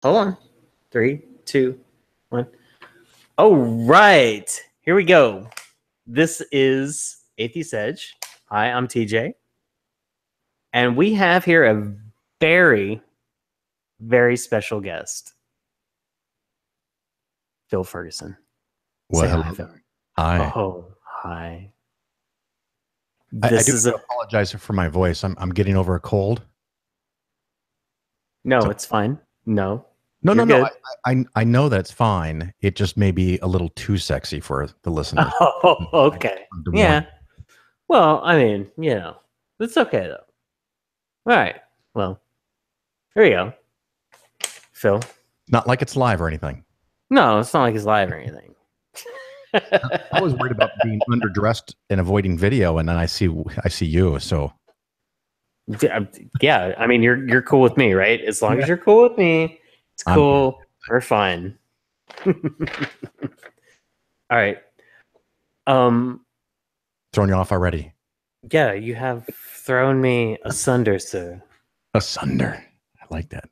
Hold on. 3, 2, 1. All right. Here we go. This is Atheist Hedge. Hi, I'm TJ. And we have here a very, very special guest. Phil Ferguson. Well, Say hello. hi, Phil. Hi. Oh, hi. I This do is have to apologize for my voice. I'm getting over a cold. No, So it's fine. No. no, You're no, no. good. I know that's fine. It just may be a little too sexy for the listeners. Oh, okay. To Yeah. warn Well, I mean, it's okay though. All right. Well, here we go. Phil. Not like it's live or anything. No, it's not like it's live or anything. I was worried about being underdressed and avoiding video, and then I see you. So Yeah, I mean, you're cool with me, right? As long Yeah. as you're cool with me, it's I'm- cool. We're fine. All right. throwing you off already. Yeah, you have thrown me asunder, sir. Asunder. I like that.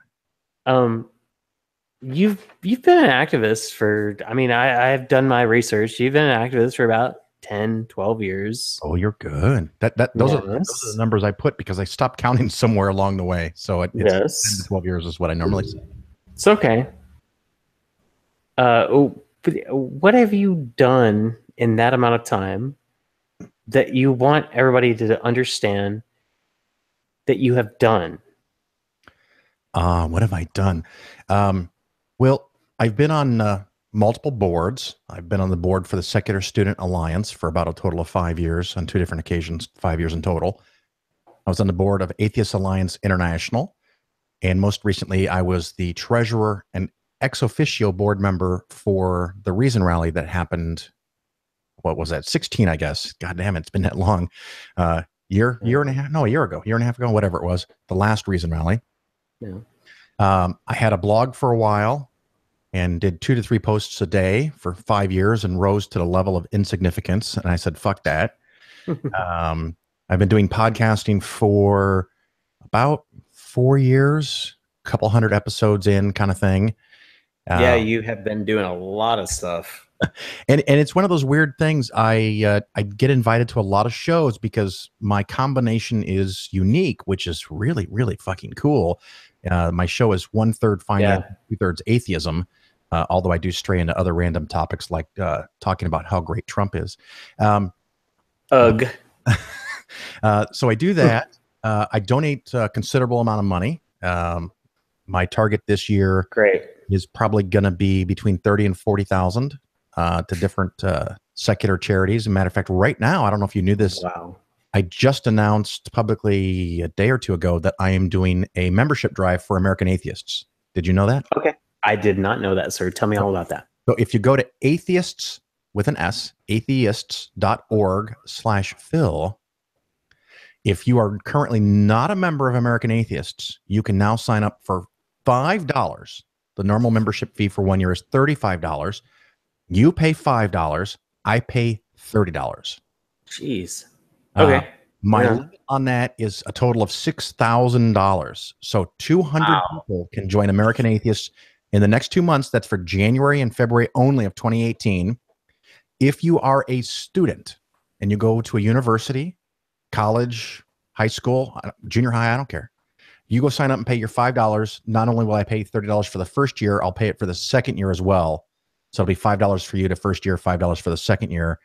You've been an activist for, I mean, I've done my research. You've been an activist for about 10, 12 years. Oh, you're good. Those are the numbers I put because I stopped counting somewhere along the way. So it's 10 to 12 years is what I normally say. It's okay. What have you done in that amount of time that you want everybody to understand that you have done? What have I done? Well, I've been on multiple boards. I've been on the board for the Secular Student Alliance for about a total of 5 years on 2 different occasions, 5 years in total. I was on the board of Atheist Alliance International. And most recently, I was the treasurer and ex officio board member for the Reason Rally that happened. What was that? 16, I guess. God damn it. It's been that long. Year and a half. No, a year and a half ago, whatever it was. The last Reason Rally. Yeah. I had a blog for a while and did 2 to 3 posts a day for 5 years and rose to the level of insignificance. And I said, fuck that. I've been doing podcasting for about 4 year,s a couple hundred episodes in kind of thing. Yeah, you have been doing a lot of stuff. And it's one of those weird things. I get invited to a lot of shows because my combination is unique, which is really, really fucking cool. My show is 1/3 finance, 2/3 atheism, although I do stray into other random topics like talking about how great Trump is. Ugh. So I do that. I donate a considerable amount of money. My target this year is probably going to be between 30 and 40,000 to different secular charities. As a matter of fact, right now, I don't know if you knew this. Wow. I just announced publicly a day or two ago that I am doing a membership drive for American Atheists. Did you know that? Okay. I did not know that, sir. Tell me all about that. So if you go to Atheists with an S, atheists.org/Phil, if you are currently not a member of American Atheists, you can now sign up for $5. The normal membership fee for 1 year is $35. You pay $5. I pay $30. Jeez. Okay. My limit on that is a total of $6,000. So 200 people can join American Atheists in the next 2 months. That's for January and February only of 2018. If you are a student and you go to a university, college, high school, junior high, I don't care. You go sign up and pay your $5. Not only will I pay $30 for the first year, I'll pay it for the second year as well. So it'll be $5 for you the first year, $5 for the second year.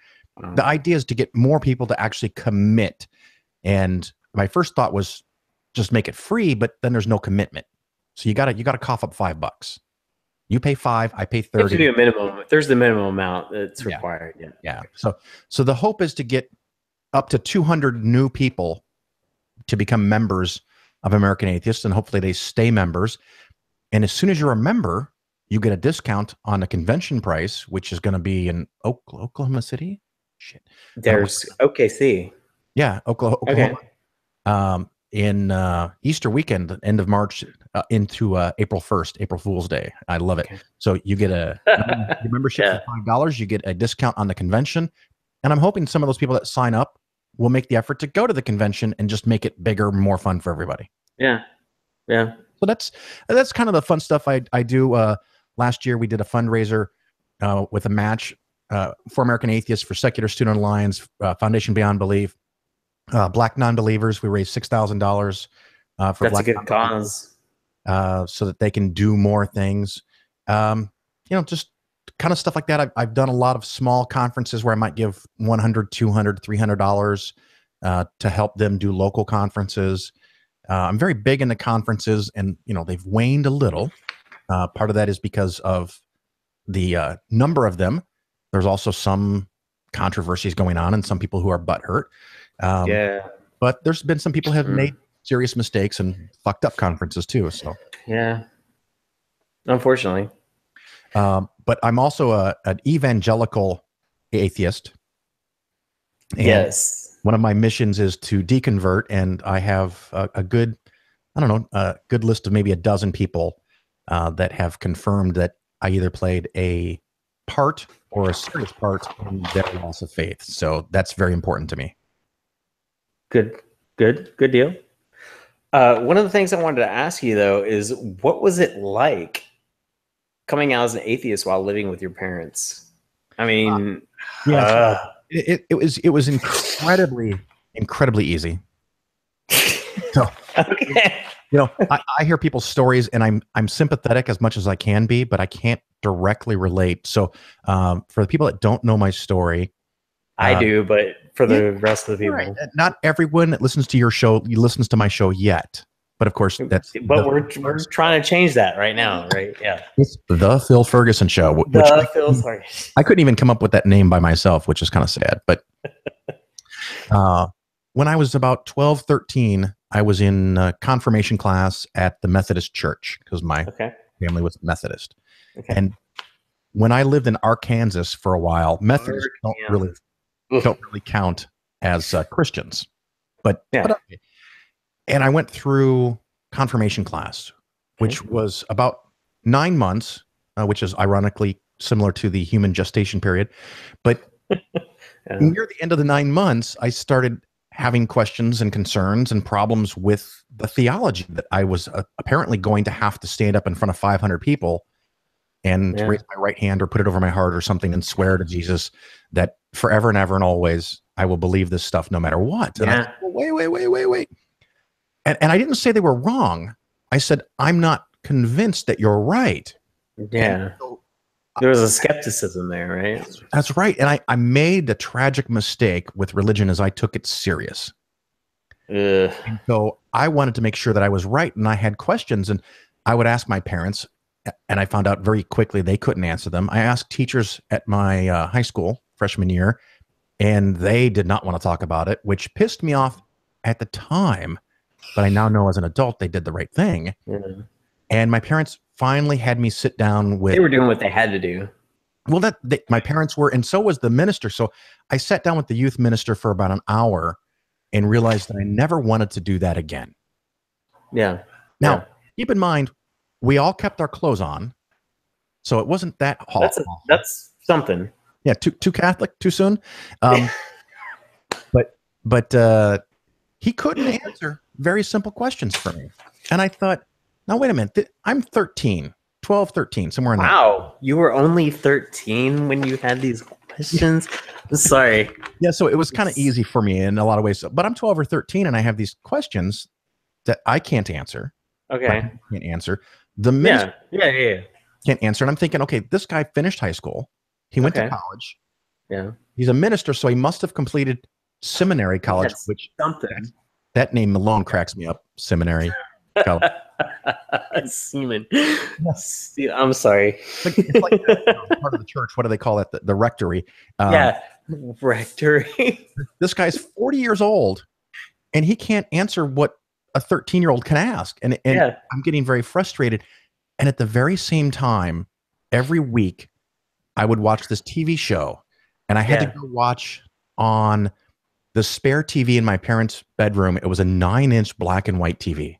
The idea is to get more people to actually commit. And my first thought was just make it free, but then there's no commitment. So you gotta cough up $5. You pay $5, I pay $30. You have to do a minimum. There's the minimum amount that's required. Yeah. So the hope is to get up to 200 new people to become members of American Atheists, and hopefully they stay members. And as soon as you're a member, you get a discount on the convention price, which is going to be in Oklahoma City. Shit. There's OKC. Yeah, Oklahoma. Okay. In Easter weekend, end of March into April 1st, April Fool's Day. I love it. Okay. So you get a membership for $5. You get a discount on the convention. And I'm hoping some of those people that sign up will make the effort to go to the convention and just make it bigger, more fun for everybody. Yeah. Yeah. So that's kind of the fun stuff I do. Last year we did a fundraiser with a match for American Atheists, for Secular Student Alliance, Foundation Beyond Belief, Black Non-Believers. We raised $6,000 for That's Black a good cause. so that they can do more things. Just kind of stuff like that. I've done a lot of small conferences where I might give $100, $200, $300 to help them do local conferences. I'm very big into conferences, and they've waned a little. Part of that is because of the number of them. There's also some controversies going on, and some people who are butthurt. Yeah. But there's been some people who have made serious mistakes and fucked up conferences too. So yeah, unfortunately. But I'm also an evangelical atheist. And yes. one of my missions is to deconvert, and I have a good list of maybe a dozen people that have confirmed that I either played a part or a serious part in their loss of faith. So that's very important to me. Good deal. One of the things I wanted to ask you though is, what was it like coming out as an atheist while living with your parents? I mean, it was incredibly easy. So, okay. I hear people's stories, and I'm sympathetic as much as I can be, but I can't directly relate. So, for the people that don't know my story, I do, but for the rest of the people, right. Not everyone that listens to your show listens to my show yet. But of course, we're trying to change that right now, right? Yeah, it's the Phil Ferguson Show. I couldn't even come up with that name by myself, which is kind of sad. But when I was about 12, 13, I was in confirmation class at the Methodist Church because my family was Methodist. Okay. And when I lived in Arkansas for a while, Methodists don't really count as Christians. But okay. And I went through confirmation class, which was about 9 months, which is ironically similar to the human gestation period. But near the end of the 9 months, I started having questions and concerns and problems with the theology that I was apparently going to have to stand up in front of 500 people and raise my right hand or put it over my heart or something and swear to Jesus that forever and ever and always I will believe this stuff no matter what. And I said, wait. And I didn't say they were wrong. I said, I'm not convinced that you're right. Yeah. So, there was a skepticism there, right? That's right. And I made the tragic mistake with religion as I took it serious. And so I wanted to make sure that I was right, and I had questions, and I would ask my parents, and I found out very quickly they couldn't answer them. I asked teachers at my high school freshman year, and they did not want to talk about it, which pissed me off at the time. But I now know as an adult they did the right thing. Yeah. And my parents finally had me sit down with... They were doing what they had to do. Well, my parents were, and so was the minister. So I sat down with the youth minister for about an hour and realized that I never wanted to do that again. Yeah. Now, keep in mind, we all kept our clothes on, so it wasn't that hot. That's something. Yeah, too Catholic, too soon. But he couldn't answer very simple questions for me. And I thought, now, wait a minute. I'm 13, 12, 13, somewhere in there. Wow. You were only 13 when you had these questions? Sorry. Yeah, so it was kind of easy for me in a lot of ways. But I'm 12 or 13, and I have these questions that I can't answer. Okay. I can't answer. The minister yeah. can't answer. And I'm thinking, okay, this guy finished high school. He went to college. Yeah. He's a minister, so he must have completed seminary college, which that name alone cracks me up. Seminary college. Semen. Yes. I'm sorry. It's like part of the church. What do they call it? The rectory. Rectory. This guy's 40 years old, and he can't answer what a 13-year-old can ask. And I'm getting very frustrated. And at the very same time, every week, I would watch this TV show, and I had to go watch on the spare TV in my parents' bedroom. It was a 9-inch black and white TV.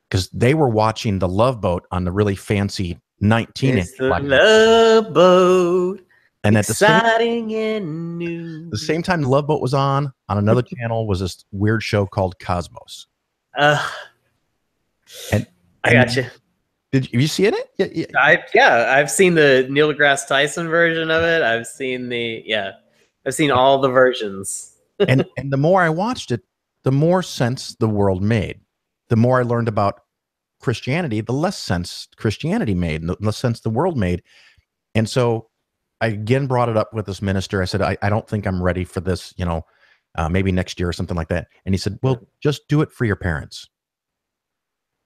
Because they were watching The Love Boat on the really fancy 19-inch black and white. Love Boat. And at the same time The Love Boat was on another channel was this weird show called Cosmos. And I got you. Did you see it? I've seen the Neil deGrasse Tyson version of it. I've seen I've seen all the versions. and the more I watched it, the more sense the world made. The more I learned about Christianity, the less sense Christianity made, and the less sense the world made. And so I again brought it up with this minister. I said, I don't think I'm ready for this, maybe next year or something like that. And he said, well, just do it for your parents.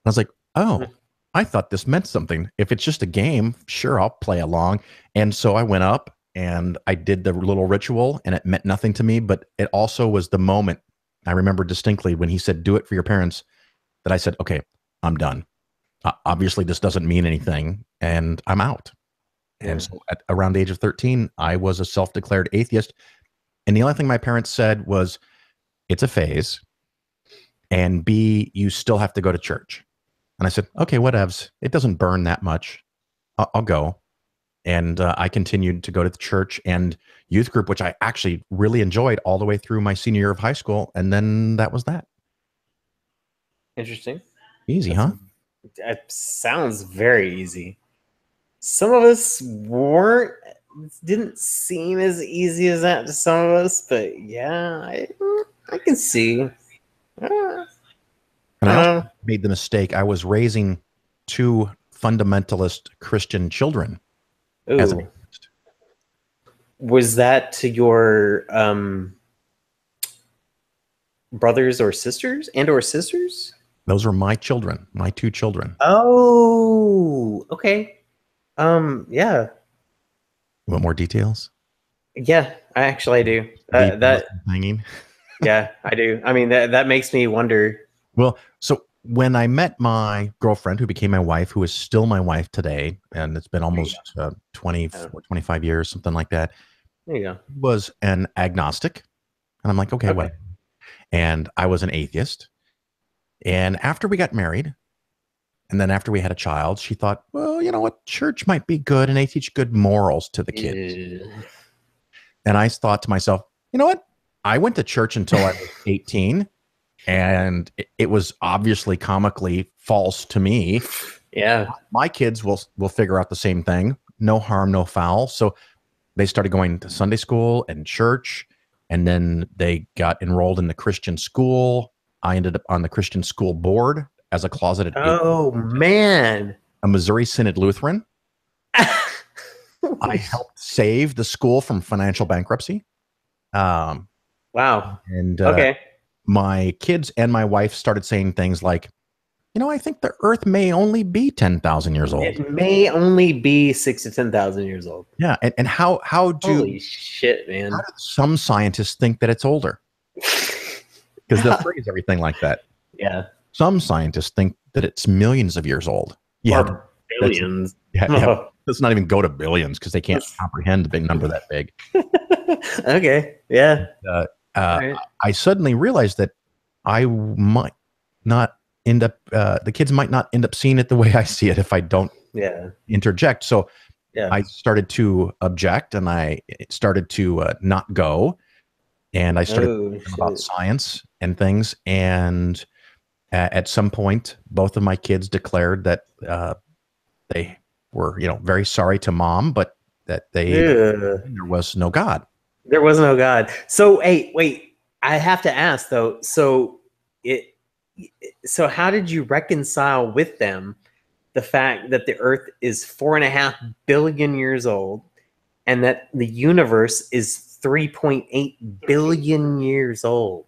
I was like, oh, I thought this meant something. If it's just a game, sure, I'll play along. And so I went up and I did the little ritual, and it meant nothing to me, but it also was the moment I remember distinctly when he said, do it for your parents, that I said, okay, I'm done. Obviously, this doesn't mean anything, and I'm out. And so at around the age of 13, I was a self-declared atheist. And the only thing my parents said was, it's a phase, and B, you still have to go to church. And I said, okay, whatevs. It doesn't burn that much. I'll go. And I continued to go to the church and youth group, which I actually really enjoyed all the way through my senior year of high school. And then that was that. Interesting. Easy, huh? That sounds very easy. Some of us didn't seem as easy as that to some of us, but yeah, I can see. And I also made the mistake. I was raising two fundamentalist Christian children. Ooh. Was that to your brothers or sisters or sisters? Those were my children, my two children. Oh, okay. Yeah. You want more details? Yeah, I do. That hanging. Yeah, I do. I mean, that makes me wonder. Well, so when I met my girlfriend, who became my wife, who is still my wife today, and it's been almost 24, 25 years, something like that. There you go. Was an agnostic. And I'm like, okay, what? And I was an atheist. And after we got married, and then after we had a child, she thought, well, you know what? Church might be good, and they teach good morals to the kids. And I thought to myself, you know what? I went to church until I was 18, and it was obviously comically false to me. Yeah. My kids will figure out the same thing. No harm, no foul. So they started going to Sunday school and church, and then they got enrolled in the Christian school. I ended up on the Christian school board as a closeted man, a Missouri Synod Lutheran. I helped save the school from financial bankruptcy. Wow. And my kids and my wife started saying things like, I think the Earth may only be 10,000 years old. It may only be 6,000 to 10,000 years old. Yeah, and how do holy shit, man? How do some scientists think that it's older? Because they'll phrase everything like that. Yeah. Some scientists think that it's millions of years old. Yeah, or billions. Let's not even go to billions because they can't comprehend a big number that big. Okay. Yeah. Right. I suddenly realized that I might not end up, the kids might not end up seeing it the way I see it if I don't interject. So I started to object, and I started to not go. And I started thinking about science and things. And at some point, both of my kids declared that they were, very sorry to mom, but that there was no God. There was no God. So, hey, wait, I have to ask though. So how did you reconcile with them the fact that the Earth is 4.5 billion years old and that the universe is 3.8 billion years old?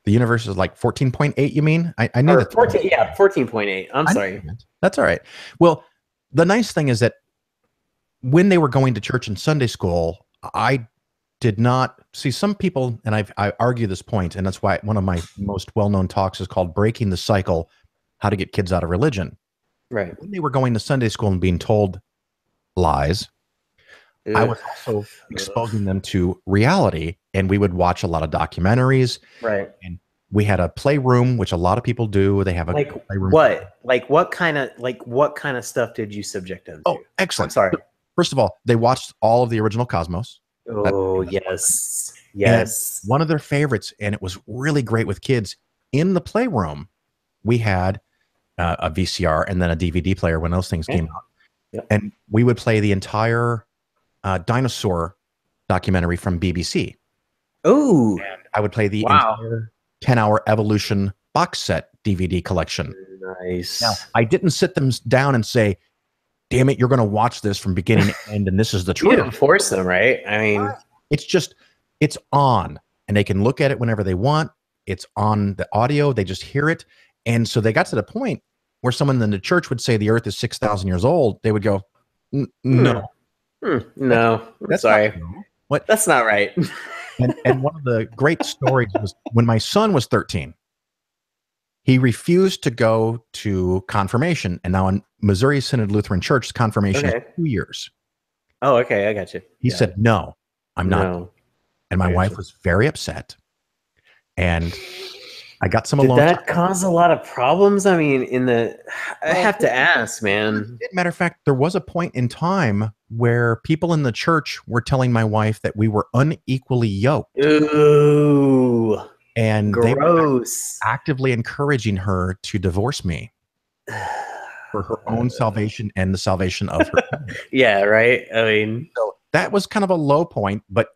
The universe is like 14.8, you mean? I knew that. 14.8. I'm sorry. That's all right. Well, the nice thing is that when they were going to church and Sunday school, I did not see some people, and I argue this point, and that's why one of my most well-known talks is called Breaking the Cycle, How to Get Kids Out of Religion. Right. When they were going to Sunday school and being told lies, I was also exposing them to reality, and we would watch a lot of documentaries. Right. And we had a playroom, which a lot of people do. They have a playroom. What kind of stuff did you subject them to? Oh, excellent. I'm sorry. First of all, they watched all of the original Cosmos. Oh, yes. Yes. And one of their favorites, and it was really great with kids, in the playroom, we had a VCR and then a DVD player when those things came out. Yep. And we would play the entire dinosaur documentary from BBC. Oh, And I would play the entire 10-hour Evolution box set DVD collection. Nice. Now, I didn't sit them down and say, damn it, you're going to watch this from beginning to end, and this is the truth. You didn't force them, right? I mean, it's on, and they can look at it whenever they want. It's on the audio. They just hear it. And so they got to the point where someone in the church would say the earth is 6,000 years old. They would go, no. No, That's sorry. What? That's not right. And one of the great stories was when my son was 13, he refused to go to confirmation. And now in Missouri Synod Lutheran Church, confirmation is 2 years. Oh, okay. I got you. He said, no, I'm not. No. And my wife was very upset. And I got some Did alone. that cause a lot of problems? I mean, I have to ask, man. Matter of fact, there was a point in time where people in the church were telling my wife that we were unequally yoked. Ooh. And gross. They were actively encouraging her to divorce me for her own salvation and the salvation of her family. Yeah, right? I mean, so that was kind of a low point, but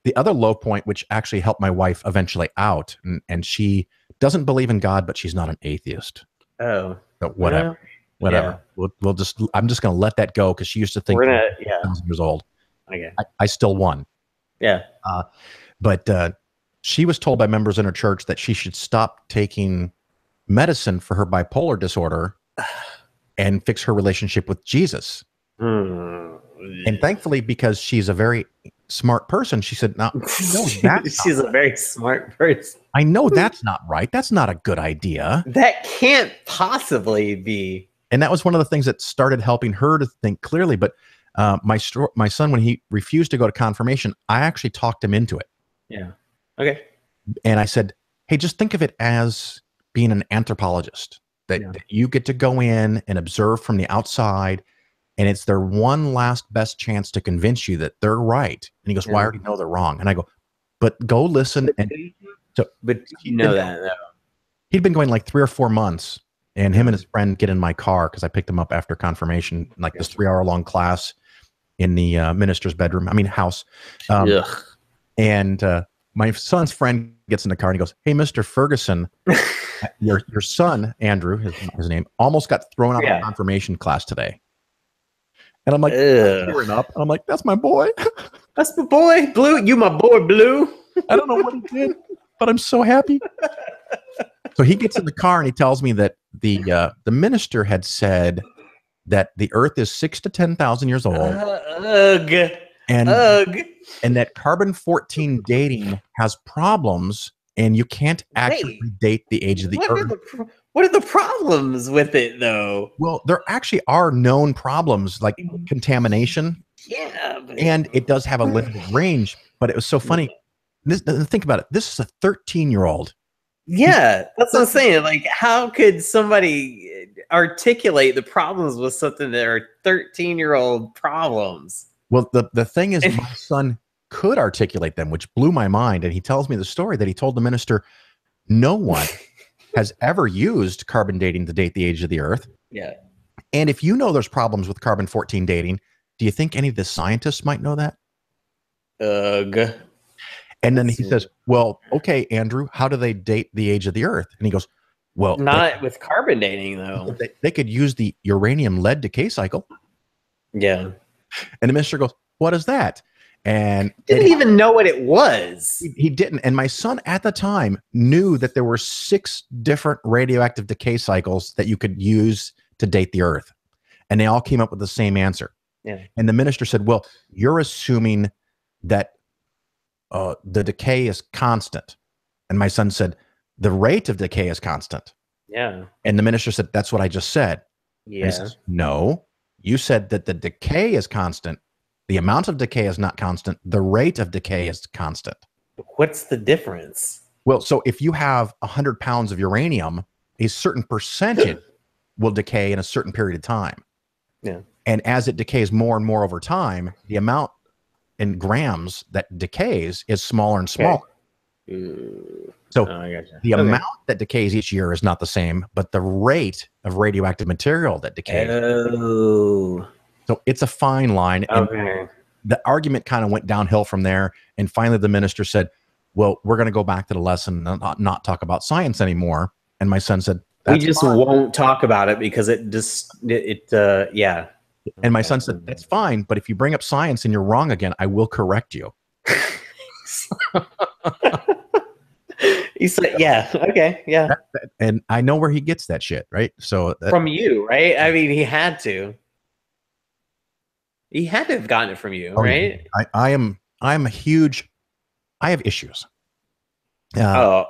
the other low point, which actually helped my wife eventually out, and she doesn't believe in God, but she's not an atheist. Oh. So whatever. Yeah. We'll just, I'm just going to let that go because she used to think I 1,000 years old. Okay. I still won. Yeah. But she was told by members in her church that she should stop taking medicine for her bipolar disorder and fix her relationship with Jesus. And thankfully, because she's a very smart person, she said, no, she's a very smart person. I know that's not right. That's not a good idea. That can't possibly be. And that was one of the things that started helping her to think clearly. But my son, when he refused to go to confirmation, I actually talked him into it. Yeah. Okay. And I said, hey, just think of it as being an anthropologist, that you get to go in and observe from the outside, and it's their one last best chance to convince you that they're right. And he goes, well, I already know they're wrong. And I go, but go listen. But you know that, though. He'd been going like 3 or 4 months, and him and his friend get in my car because I picked him up after confirmation, like this 3-hour-long class in the minister's bedroom. I mean, house. And my son's friend gets in the car and he goes, hey, Mr. Ferguson, your son, Andrew, his name, almost got thrown out of confirmation class today. And I'm like, tearing up. And I'm like, that's my boy. That's my boy, Blue. You my boy, Blue. I don't know what he did, but I'm so happy. So he gets in the car and he tells me that the minister had said that the earth is 6,000 to 10,000 years old. And that carbon-14 dating has problems, and you can't actually date the age of the earth. What are the problems with it, though? Well, there actually are known problems like contamination. Yeah. And it does have a limited range, but it was so funny. Think about it. This is a 13-year-old. Yeah, that's what I'm saying. Like, how could somebody articulate the problems with something that are 13-year-old problems? Well, the thing is, my son could articulate them, which blew my mind. And he tells me the story that he told the minister, no one has ever used carbon dating to date the age of the earth. Yeah. And if you know there's problems with carbon-14 dating, do you think any of the scientists might know that? And then he says, well, okay, Andrew, how do they date the age of the earth? And he goes, well, not with carbon dating, though. They could use the uranium lead decay cycle. Yeah. And the minister goes, what is that? And didn't even know what it was. He didn't. And my son at the time knew that there were 6 different radioactive decay cycles that you could use to date the earth. And they all came up with the same answer. Yeah. And the minister said, well, you're assuming that the decay is constant. And my son said, the rate of decay is constant. Yeah. And the minister said, that's what I just said. Yeah. And he says, no, you said that the decay is constant. The amount of decay is not constant. The rate of decay is constant. What's the difference? Well, so if you have 100 pounds of uranium, a certain percentage will decay in a certain period of time. Yeah. And as it decays more and more over time, the amount in grams that decays is smaller and smaller. So I gotcha. the amount that decays each year is not the same, but the rate of radioactive material that decays. Oh. So it's a fine line. And the argument kind of went downhill from there. And finally, the minister said, well, we're going to go back to the lesson and not talk about science anymore. And my son said, we just won't talk about it because yeah. And my son said, that's fine. But if you bring up science and you're wrong again, I will correct you. He said, yeah, okay, yeah. And I know where he gets that shit, right? So from you, right? I mean, he had to. He had to have gotten it from you, right? Yeah. I'm a huge. I have issues. Yeah.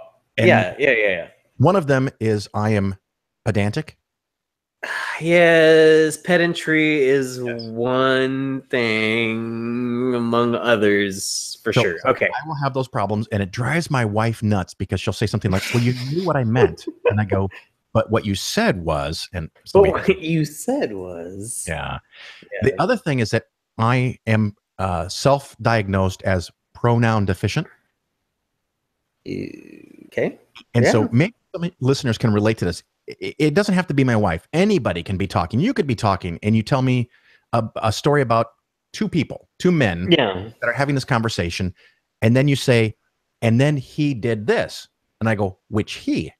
One of them is I am pedantic. Yes, pedantry is one thing among others, for sure. Okay. I will have those problems, and it drives my wife nuts because she'll say something like, well, you knew what I meant. And I go, but what you said was, and so what you said was. Yeah. The other thing is that I am self-diagnosed as pronoun deficient. Okay. And so maybe some listeners can relate to this. It doesn't have to be my wife. Anybody can be talking. You could be talking and you tell me a story about two men that are having this conversation. And then you say, and then he did this. And I go, which he?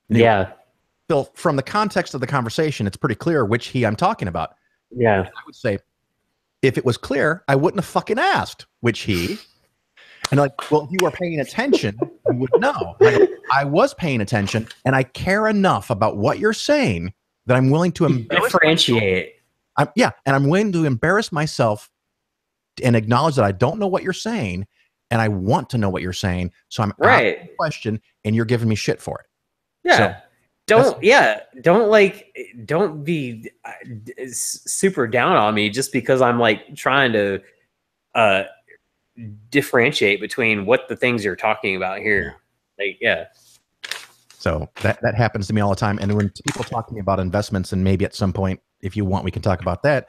Yeah. So from the context of the conversation, it's pretty clear which he I'm talking about. Yeah. And I would say, if it was clear, I wouldn't have fucking asked which he. And like, well, if you were paying attention, you would know. I was paying attention, and I care enough about what you're saying that I'm willing to differentiate. And I'm willing to embarrass myself and acknowledge that I don't know what you're saying, and I want to know what you're saying. So I'm asking a question, and you're giving me shit for it. Yeah. So, don't be super down on me just because I'm like trying to differentiate between what the things you're talking about here. So that happens to me all the time. And when people talk to me about investments, and maybe at some point, if you want, we can talk about that,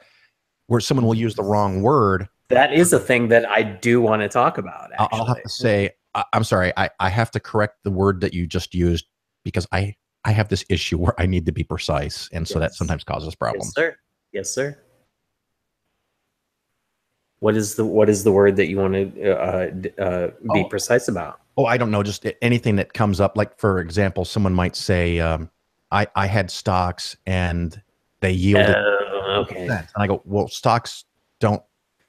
where someone will use the wrong word. That is a thing that I do want to talk about. Actually. I'll have to say, I'm sorry, I have to correct the word that you just used because I have this issue where I need to be precise. And so that sometimes causes problems. Yes, sir. Yes, sir. What is the word that you want to be precise about? Oh, I don't know. Just anything that comes up. Like, for example, someone might say, I had stocks and they yielded. Okay. And I go, well, stocks don't.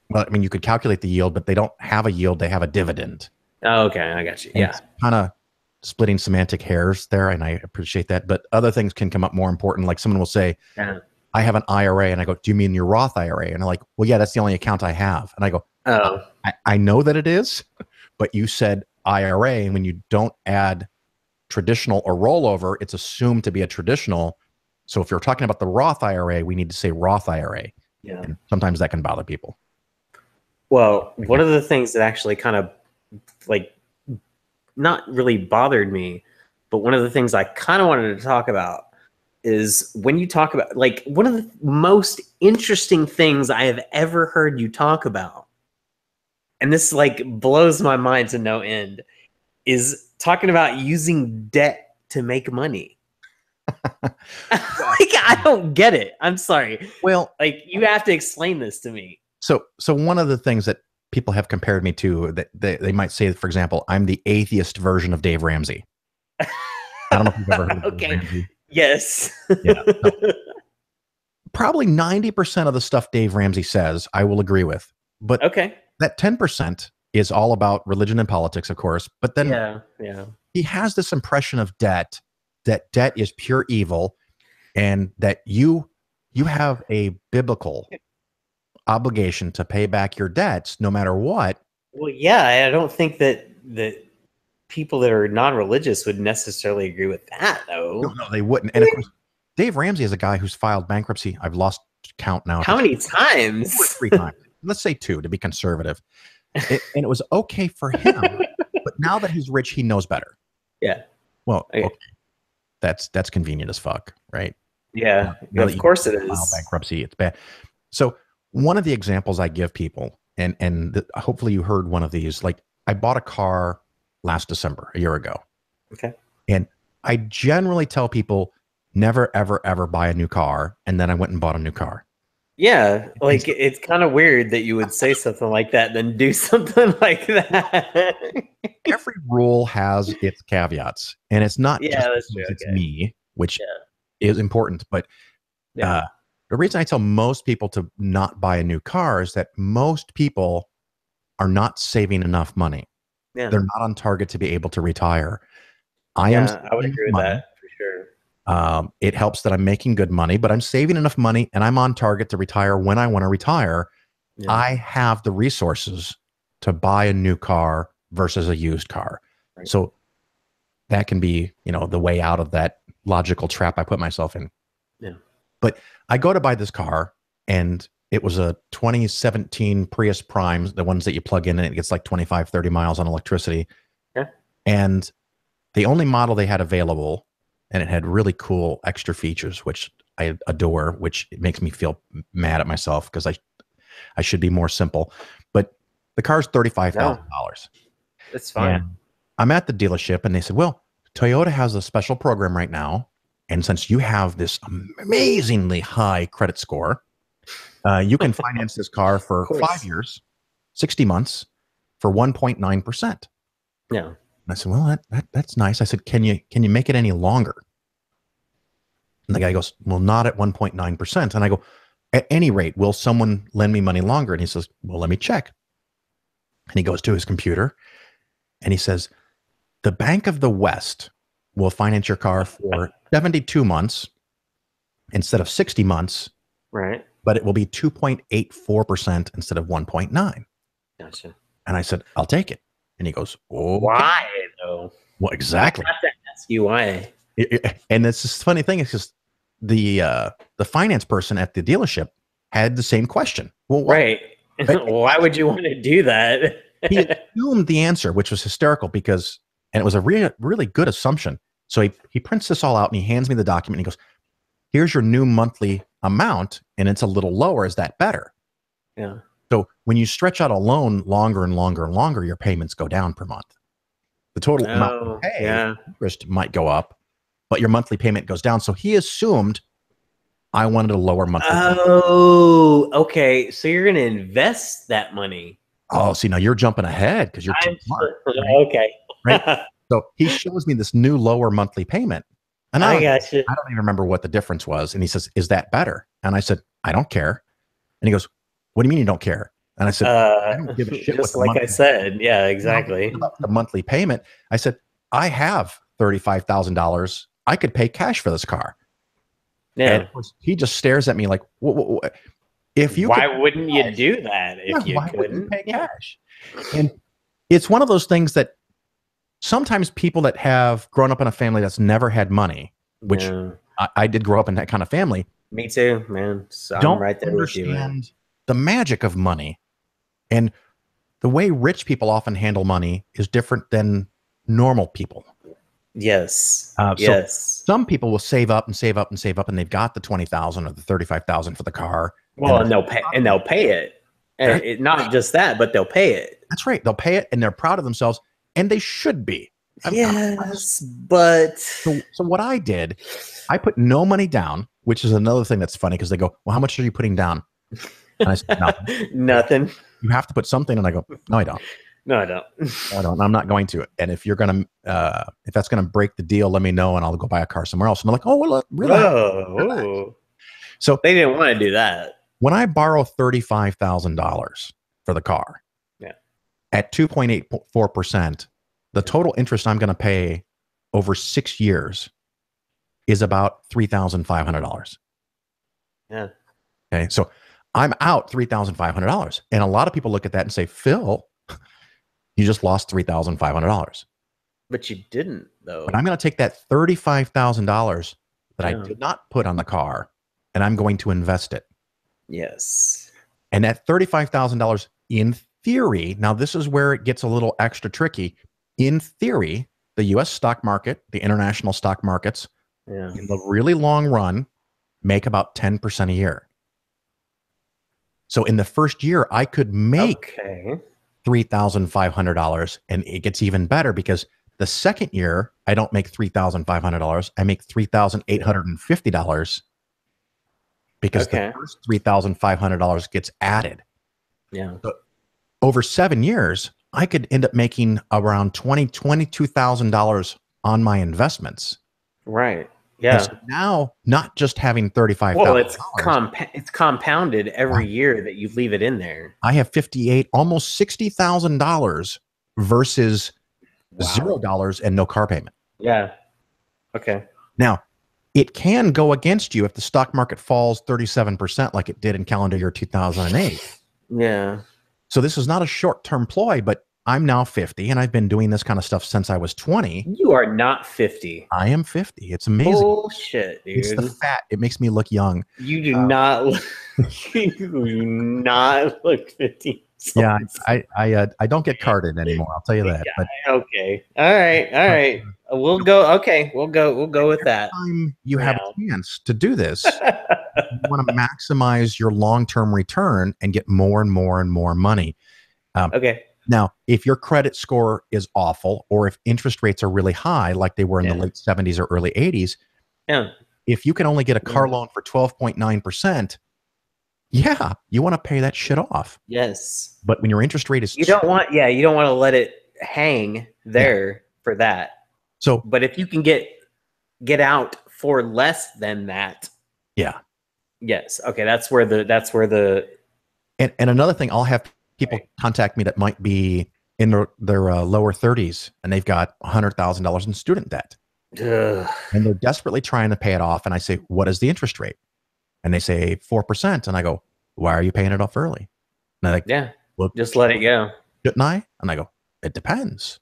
Well, I mean, you could calculate the yield, but they don't have a yield. They have a dividend. Oh, okay. I got you. And it's kind of splitting semantic hairs there. And I appreciate that. But other things can come up more important. Like someone will say, I have an IRA. And I go, do you mean your Roth IRA? And I'm like, well, yeah, that's the only account I have. And I go, I know that it is, but you said IRA. And when you don't add traditional or rollover, it's assumed to be a traditional. So if you're talking about the Roth IRA, we need to say Roth IRA. Yeah. And sometimes that can bother people. Well, one of the things that actually kind of like not really bothered me, but one of the things I kind of wanted to talk about is when you talk about, like, one of the most interesting things I have ever heard you talk about, and this like blows my mind to no end, is talking about using debt to make money. Like, I don't get it. I'm sorry. Well, like, you have to explain this to me. So one of the things that people have compared me to, that they might say, for example, I'm the atheist version of Dave Ramsey. I don't know if you've ever heard of Dave Ramsey. Yes. Yeah. So, probably 90% of the stuff Dave Ramsey says, I will agree with. But that 10% is all about religion and politics, of course. But then he has this impression of debt, that debt is pure evil, and that you have a biblical obligation to pay back your debts no matter what. Well, yeah, I don't think that people that are non-religious would necessarily agree with that, though. No, they wouldn't. And of course, Dave Ramsey is a guy who's filed bankruptcy. I've lost count now. How many times? 2 or 3 times. Let's say 2 to be conservative. And it was okay for him, but now that he's rich, he knows better. Yeah. Well, okay. That's convenient as fuck, right? Yeah, of course it is. File bankruptcy, it's bad. So one of the examples I give people, and hopefully you heard one of these, like I bought a car last December, a year ago. Okay. And I generally tell people never, ever, ever buy a new car. And then I went and bought a new car. Yeah, like it's kind of weird that you would say something like that, then do something like that. Every rule has its caveats, and it's not Yeah, just that's true. because it's Okay. me, which Yeah. is important. But Yeah. the reason I tell most people to not buy a new car is that most people are not saving enough money. Yeah. They're not on target to be able to retire. I am Yeah, I would saving agree with money. that for sure. It helps that I'm making good money, but I'm saving enough money and I'm on target to retire when I want to retire. Yeah. I have the resources to buy a new car versus a used car. Right. So that can be, the way out of that logical trap I put myself in. Yeah. But I go to buy this car and it was a 2017 Prius Prime, the ones that you plug in and it gets like 25, 30 miles on electricity. Yeah. And the only model they had available, and it had really cool extra features, which I adore, which it makes me feel mad at myself because I should be more simple. But the car's $35,000. That's fine. And I'm at the dealership and they said, well, Toyota has a special program right now. And since you have this amazingly high credit score, you can finance this car for 5 years, 60 months for 1.9%. Yeah. And I said, well, that's nice. I said, can you make it any longer? And the guy goes, well, not at 1.9%. And I go, at any rate, will someone lend me money longer? And he says, well, let me check. And he goes to his computer and he says, the Bank of the West will finance your car for 72 months instead of 60 months. Right. But it will be 2.84% instead of 1.9. Gotcha. And I said, I'll take it. And he goes, okay. Why though? Well, exactly. I have to ask you why. And it's this funny thing. It's just the finance person at the dealership had the same question. Well, right. Why would you want to do that? He assumed the answer, which was hysterical because, and it was a really good assumption. So he prints this all out and he hands me the document and he goes, here's your new monthly amount. And it's a little lower. Is that better? Yeah. So when you stretch out a loan longer and longer and longer, your payments go down per month. The total amount you pay, interest might go up, but your monthly payment goes down. So he assumed I wanted a lower monthly payment. Oh, okay. So you're going to invest that money. Oh, see, now you're jumping ahead because you're too smart. Right? Okay. Right? So he shows me this new lower monthly payment. And I don't even remember what the difference was. And he says, is that better? And I said, I don't care. And he goes, what do you mean you don't care? And I said, I don't give a shit. Just like I said. Yeah, exactly. The monthly payment. I said, I have $35,000. I could pay cash for this car. Yeah. And of course, he just stares at me like, if you why wouldn't you do that if you couldn't pay cash? And it's one of those things that sometimes people that have grown up in a family that's never had money, which I did grow up in that kind of family. Me too, man. So don't I'm right there understand with you, man. The magic of money. And the way rich people often handle money is different than normal people. Yes. So some people will save up and save up and save up, and they've got the 20,000 or the 35,000 for the car. Well, and they'll pay it. And not just that, but they'll pay it. That's right. They'll pay it, and they're proud of themselves, and they should be. But so what I did, I put no money down, which is another thing that's funny because they go, "Well, how much are you putting down?" And I said, "Nothing." Nothing. You have to put something, and I go, "No, I don't." No, I don't. I don't. I'm not going to. And if you're gonna, if that's gonna break the deal, let me know, and I'll go buy a car somewhere else. And I'm like, oh, well, relax. So they didn't want to do that. When I borrow $35,000 for the car, at 2.84%, the total interest I'm going to pay over 6 years is about $3,500. Yeah. Okay, so I'm out $3,500, and a lot of people look at that and say, Phil, you just lost $3,500. But you didn't, though. But I'm going to take that $35,000 that I did not put on the car, and I'm going to invest it. Yes. And that $35,000 in theory, now this is where it gets a little extra tricky. In theory, the US stock market, the international stock markets, in the really long run, make about 10% a year. So in the first year, I could make $3,500. And it gets even better because the second year, I don't make $3,500. I make $3,850 because the first $3,500 gets added. Yeah. So over 7 years, I could end up making around $22,000 on my investments. Right. Yeah. So now, not just having $35,000. Well, it's compounded every year that you leave it in there. I have almost $60,000 versus $0 and no car payment. Yeah. Okay. Now, it can go against you if the stock market falls 37% like it did in calendar year 2008. Yeah. So this is not a short-term ploy, but I'm now 50 and I've been doing this kind of stuff since I was 20. You are not 50. I am 50. It's amazing. Bullshit, dude. It's the fat. It makes me look young. You do not look, you do not look 50. Yeah, I don't get carded anymore. I'll tell you that. But okay. All right. We'll go. Okay. We'll go with that. Time you have a chance to do this, you want to maximize your long-term return and get more and more and more money. Okay. Now, if your credit score is awful, or if interest rates are really high, like they were in the late 70s or early 80s, if you can only get a car loan for 12.9%, yeah, you want to pay that shit off. Yes. But when your interest rate is you don't want to let it hang there for that. So, but if you can get out for less than that, yeah. Yes. Okay. That's where the and another thing, I'll have people contact me that might be in their lower 30s and they've got $100,000 in student debt. Ugh. And they're desperately trying to pay it off. And I say, what is the interest rate? And they say 4%. And I go, why are you paying it off early? And they're like, yeah, well, just let it go. Shouldn't I? And I go, it depends.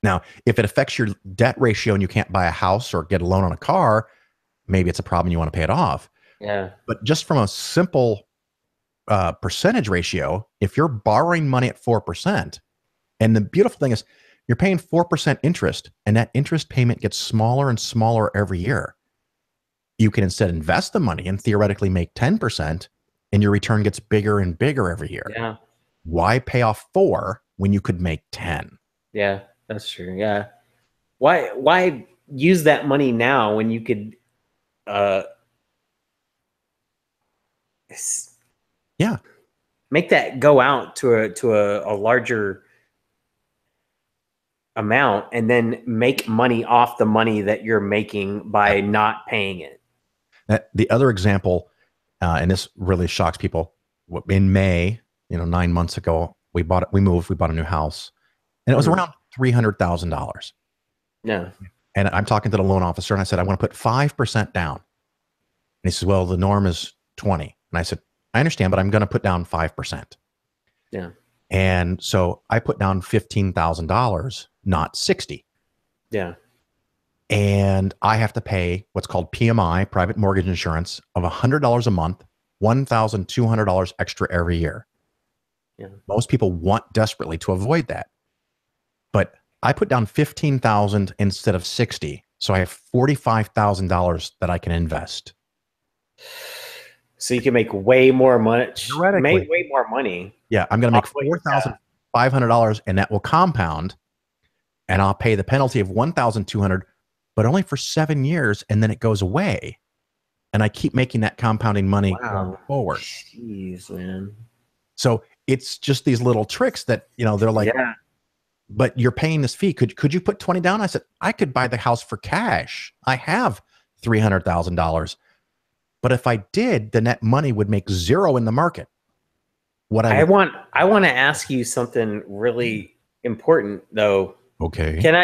Now, if it affects your debt ratio and you can't buy a house or get a loan on a car, maybe it's a problem. You want to pay it off. Yeah. But just from a simple percentage ratio, if you're borrowing money at 4%, and the beautiful thing is you're paying 4% interest, and that interest payment gets smaller and smaller every year. You can instead invest the money and theoretically make 10%, and your return gets bigger and bigger every year. Yeah. Why pay off 4 when you could make 10? Yeah, that's true. Yeah. Why use that money now when you could make that go out to a larger amount and then make money off the money that you're making by not paying it. The other example, and this really shocks people, in May, 9 months ago, we bought a new house, and it was around $300,000. Yeah. And I'm talking to the loan officer and I said, I want to put 5% down. And he says, well, the norm is 20. And I said, I understand, but I'm going to put down 5%. Yeah. And so I put down $15,000, not 60. Yeah. And I have to pay what's called PMI, private mortgage insurance, of $100 a month, $1,200 extra every year. Yeah. Most people want desperately to avoid that. But I put down $15,000 instead of 60. So I have $45,000 that I can invest. So you can make way more money. Theoretically. Way more money. Yeah, I'm going to make $4,500, and that will compound. And I'll pay the penalty of $1,200, but only for 7 years, and then it goes away. And I keep making that compounding money going forward. Jeez, man. So it's just these little tricks that, they're like, but you're paying this fee. Could you put 20 down? I said, I could buy the house for cash. I have $300,000. But if I did, the net money would make zero in the market. I want to ask you something really important though. Okay. Can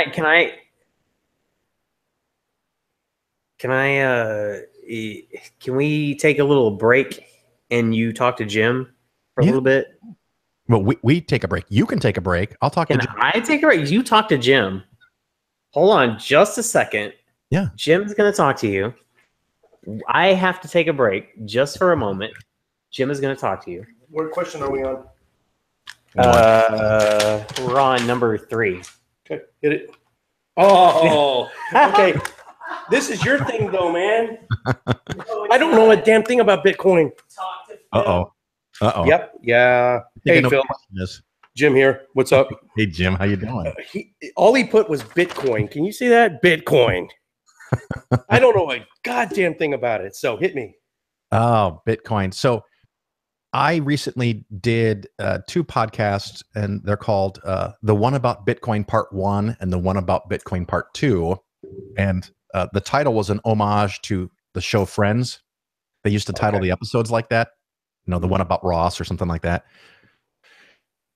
we take a little break and you talk to Jim for a little bit? Well, we take a break. You can take a break. I'll talk to Jim. I take a break? You talk to Jim. Hold on just a second. Yeah. Jim's going to talk to you. I have to take a break just for a moment. Jim is going to talk to you. What question are we on? We're on number 3. Okay, hit it. Oh, okay. This is your thing, though, man. I don't know a damn thing about Bitcoin. Uh-oh. Yep. Yeah. Hey, Phil. Jim here. What's up? Hey, Jim, how you doing? All he put was Bitcoin. Can you see that? Bitcoin. I don't know a goddamn thing about it. So hit me. Oh, Bitcoin. So I recently did 2 podcasts, and they're called the one about Bitcoin Part 1 and the one about Bitcoin Part 2. And the title was an homage to the show Friends. They used to title the episodes like that. You know, the one about Ross or something like that.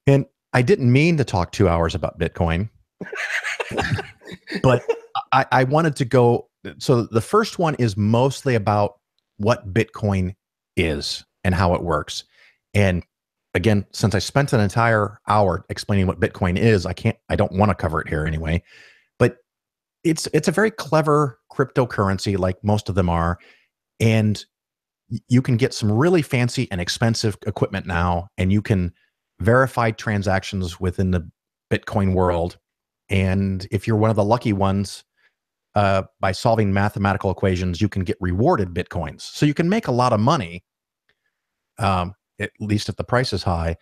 And I didn't mean to talk 2 hours about Bitcoin, but I wanted to go. So the first one is mostly about what Bitcoin is and how it works. And again, since I spent an entire hour explaining what Bitcoin is, I don't want to cover it here anyway. But it's a very clever cryptocurrency, like most of them are. And you can get some really fancy and expensive equipment now, and you can verify transactions within the Bitcoin world. And if you're one of the lucky ones, by solving mathematical equations, you can get rewarded Bitcoins. So you can make a lot of money, at least if the price is high.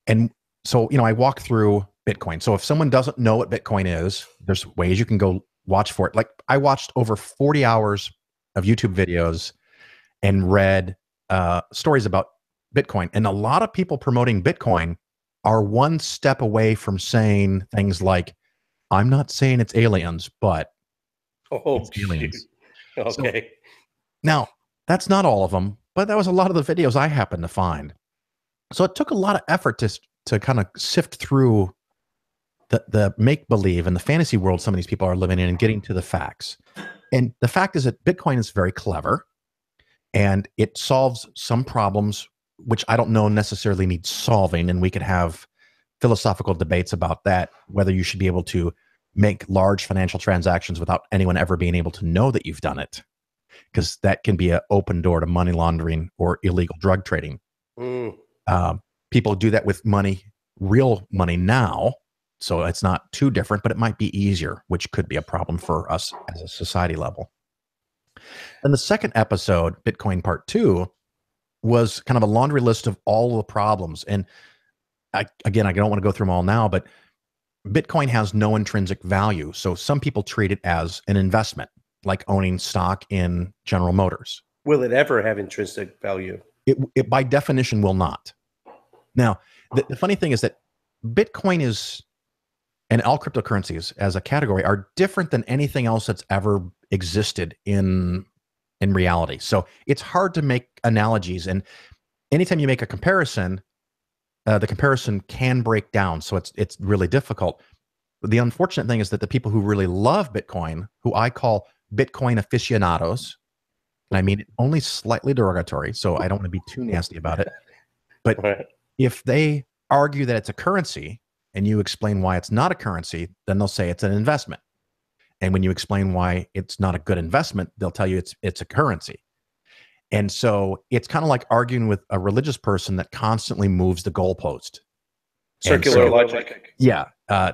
And so, I walk through Bitcoin. So if someone doesn't know what Bitcoin is, there's ways you can go watch for it. Like I watched over 40 hours of YouTube videos and read stories about Bitcoin. And a lot of people promoting Bitcoin are one step away from saying things like, I'm not saying it's aliens, but it's aliens. Okay. So, now, that's not all of them, but that was a lot of the videos I happened to find. So it took a lot of effort to kind of sift through the make-believe and the fantasy world some of these people are living in and getting to the facts. And the fact is that Bitcoin is very clever, and it solves some problems which I don't know necessarily need solving, and we could have philosophical debates about that, whether you should be able to make large financial transactions without anyone ever being able to know that you've done it, because that can be an open door to money laundering or illegal drug trading. People do that with money, real money now, so it's not too different, but it might be easier, which could be a problem for us as a society level. And the second episode, Bitcoin Part 2, was kind of a laundry list of all the problems. And I don't want to go through them all now, but Bitcoin has no intrinsic value. So some people treat it as an investment, like owning stock in General Motors. Will it ever have intrinsic value? It by definition will not. Now, the funny thing is that Bitcoin is, and all cryptocurrencies as a category, are different than anything else that's ever existed in reality. So it's hard to make analogies. And anytime you make a comparison, the comparison can break down. So it's really difficult. The unfortunate thing is that the people who really love Bitcoin, who I call Bitcoin aficionados, and I mean it only slightly derogatory, so I don't want to be too nasty about it. But if they argue that it's a currency and you explain why it's not a currency, then they'll say it's an investment. And when you explain why it's not a good investment, they'll tell you it's a currency. And so it's kind of like arguing with a religious person that constantly moves the goalpost. Circular logic. Yeah,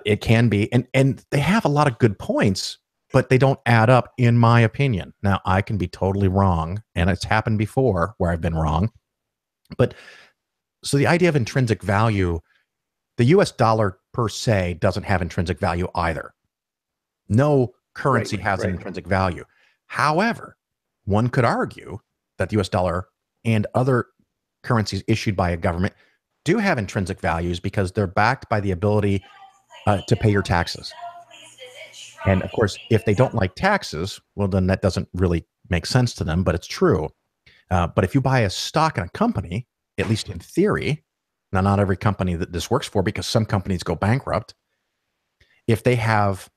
it can be. And they have a lot of good points, but they don't add up, in my opinion. Now, I can be totally wrong, and it's happened before where I've been wrong. But so the idea of intrinsic value, the US dollar per se doesn't have intrinsic value either. No currency has an intrinsic value. However, one could argue that the US dollar and other currencies issued by a government do have intrinsic values because they're backed by the ability to pay your taxes. And of course, if they don't like taxes, well, then that doesn't really make sense to them, but it's true. But if you buy a stock in a company, at least in theory, now not every company that this works for, because some companies go bankrupt, if they have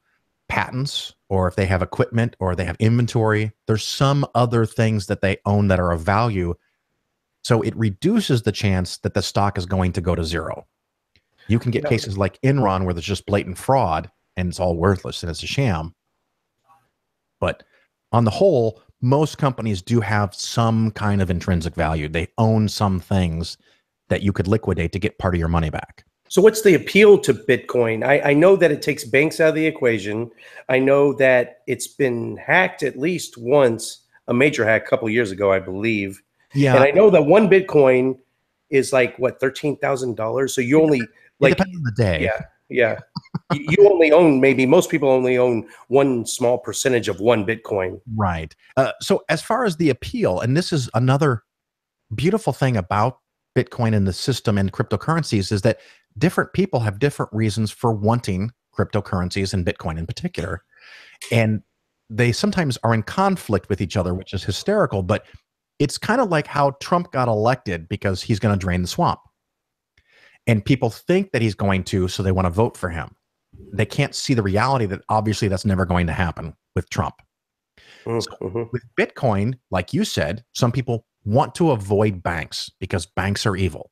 patents or if they have equipment or they have inventory, there's some other things that they own that are of value. So it reduces the chance that the stock is going to go to zero. You can get cases like Enron where there's just blatant fraud and it's all worthless and it's a sham. But on the whole, most companies do have some kind of intrinsic value. They own some things that you could liquidate to get part of your money back. So what's the appeal to Bitcoin? I know that it takes banks out of the equation. I know that it's been hacked at least once, a major hack a couple of years ago, I believe. Yeah. And I know that one Bitcoin is like what, $13,000. So you only It like, depends on the day. yeah, yeah. You only own, maybe most people only own one small percentage of one Bitcoin. Right. So as far as the appeal, and this is another beautiful thing about Bitcoin and the system and cryptocurrencies, is that different people have different reasons for wanting cryptocurrencies and Bitcoin in particular. And they sometimes are in conflict with each other, which is hysterical. But it's kind of like how Trump got elected because he's going to drain the swamp. And people think that he's going to, so they want to vote for him. They can't see the reality that obviously that's never going to happen with Trump. So with Bitcoin, like you said, some people want to avoid banks because banks are evil.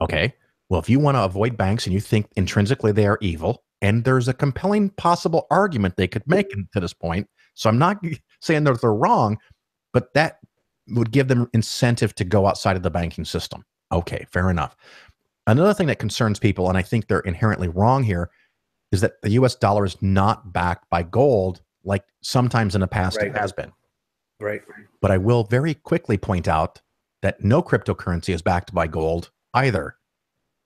Okay. Well, if you want to avoid banks and you think intrinsically they are evil, and there's a compelling possible argument they could make to this point. So I'm not saying that they're wrong, but that would give them incentive to go outside of the banking system. Okay, fair enough. Another thing that concerns people, and I think they're inherently wrong here, is that the US dollar is not backed by gold like sometimes in the past it has been. Right. But I will very quickly point out that no cryptocurrency is backed by gold either.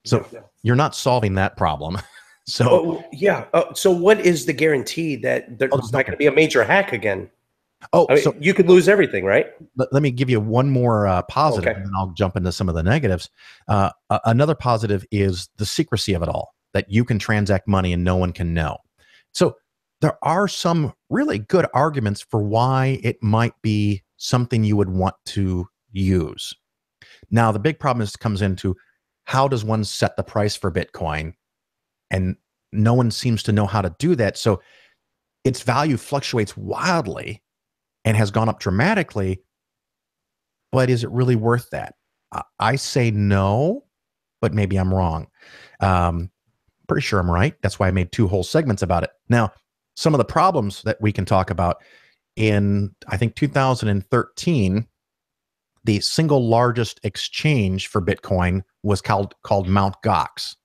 So you're not solving that problem. So so what is the guarantee that there's not going to be a major hack again? Oh, I mean, so you could lose everything, right? Let me give you one more positive, and then I'll jump into some of the negatives. Another positive is the secrecy of it all, that you can transact money and no one can know. So there are some really good arguments for why it might be something you would want to use. Now, the big problem comes into how does one set the price for Bitcoin? And no one seems to know how to do that. So its value fluctuates wildly and has gone up dramatically. But is it really worth that? I say no, but maybe I'm wrong. Pretty sure I'm right. That's why I made 2 whole segments about it. Now, some of the problems that we can talk about in, I think, 2013, the single largest exchange for Bitcoin was called Mt. Gox.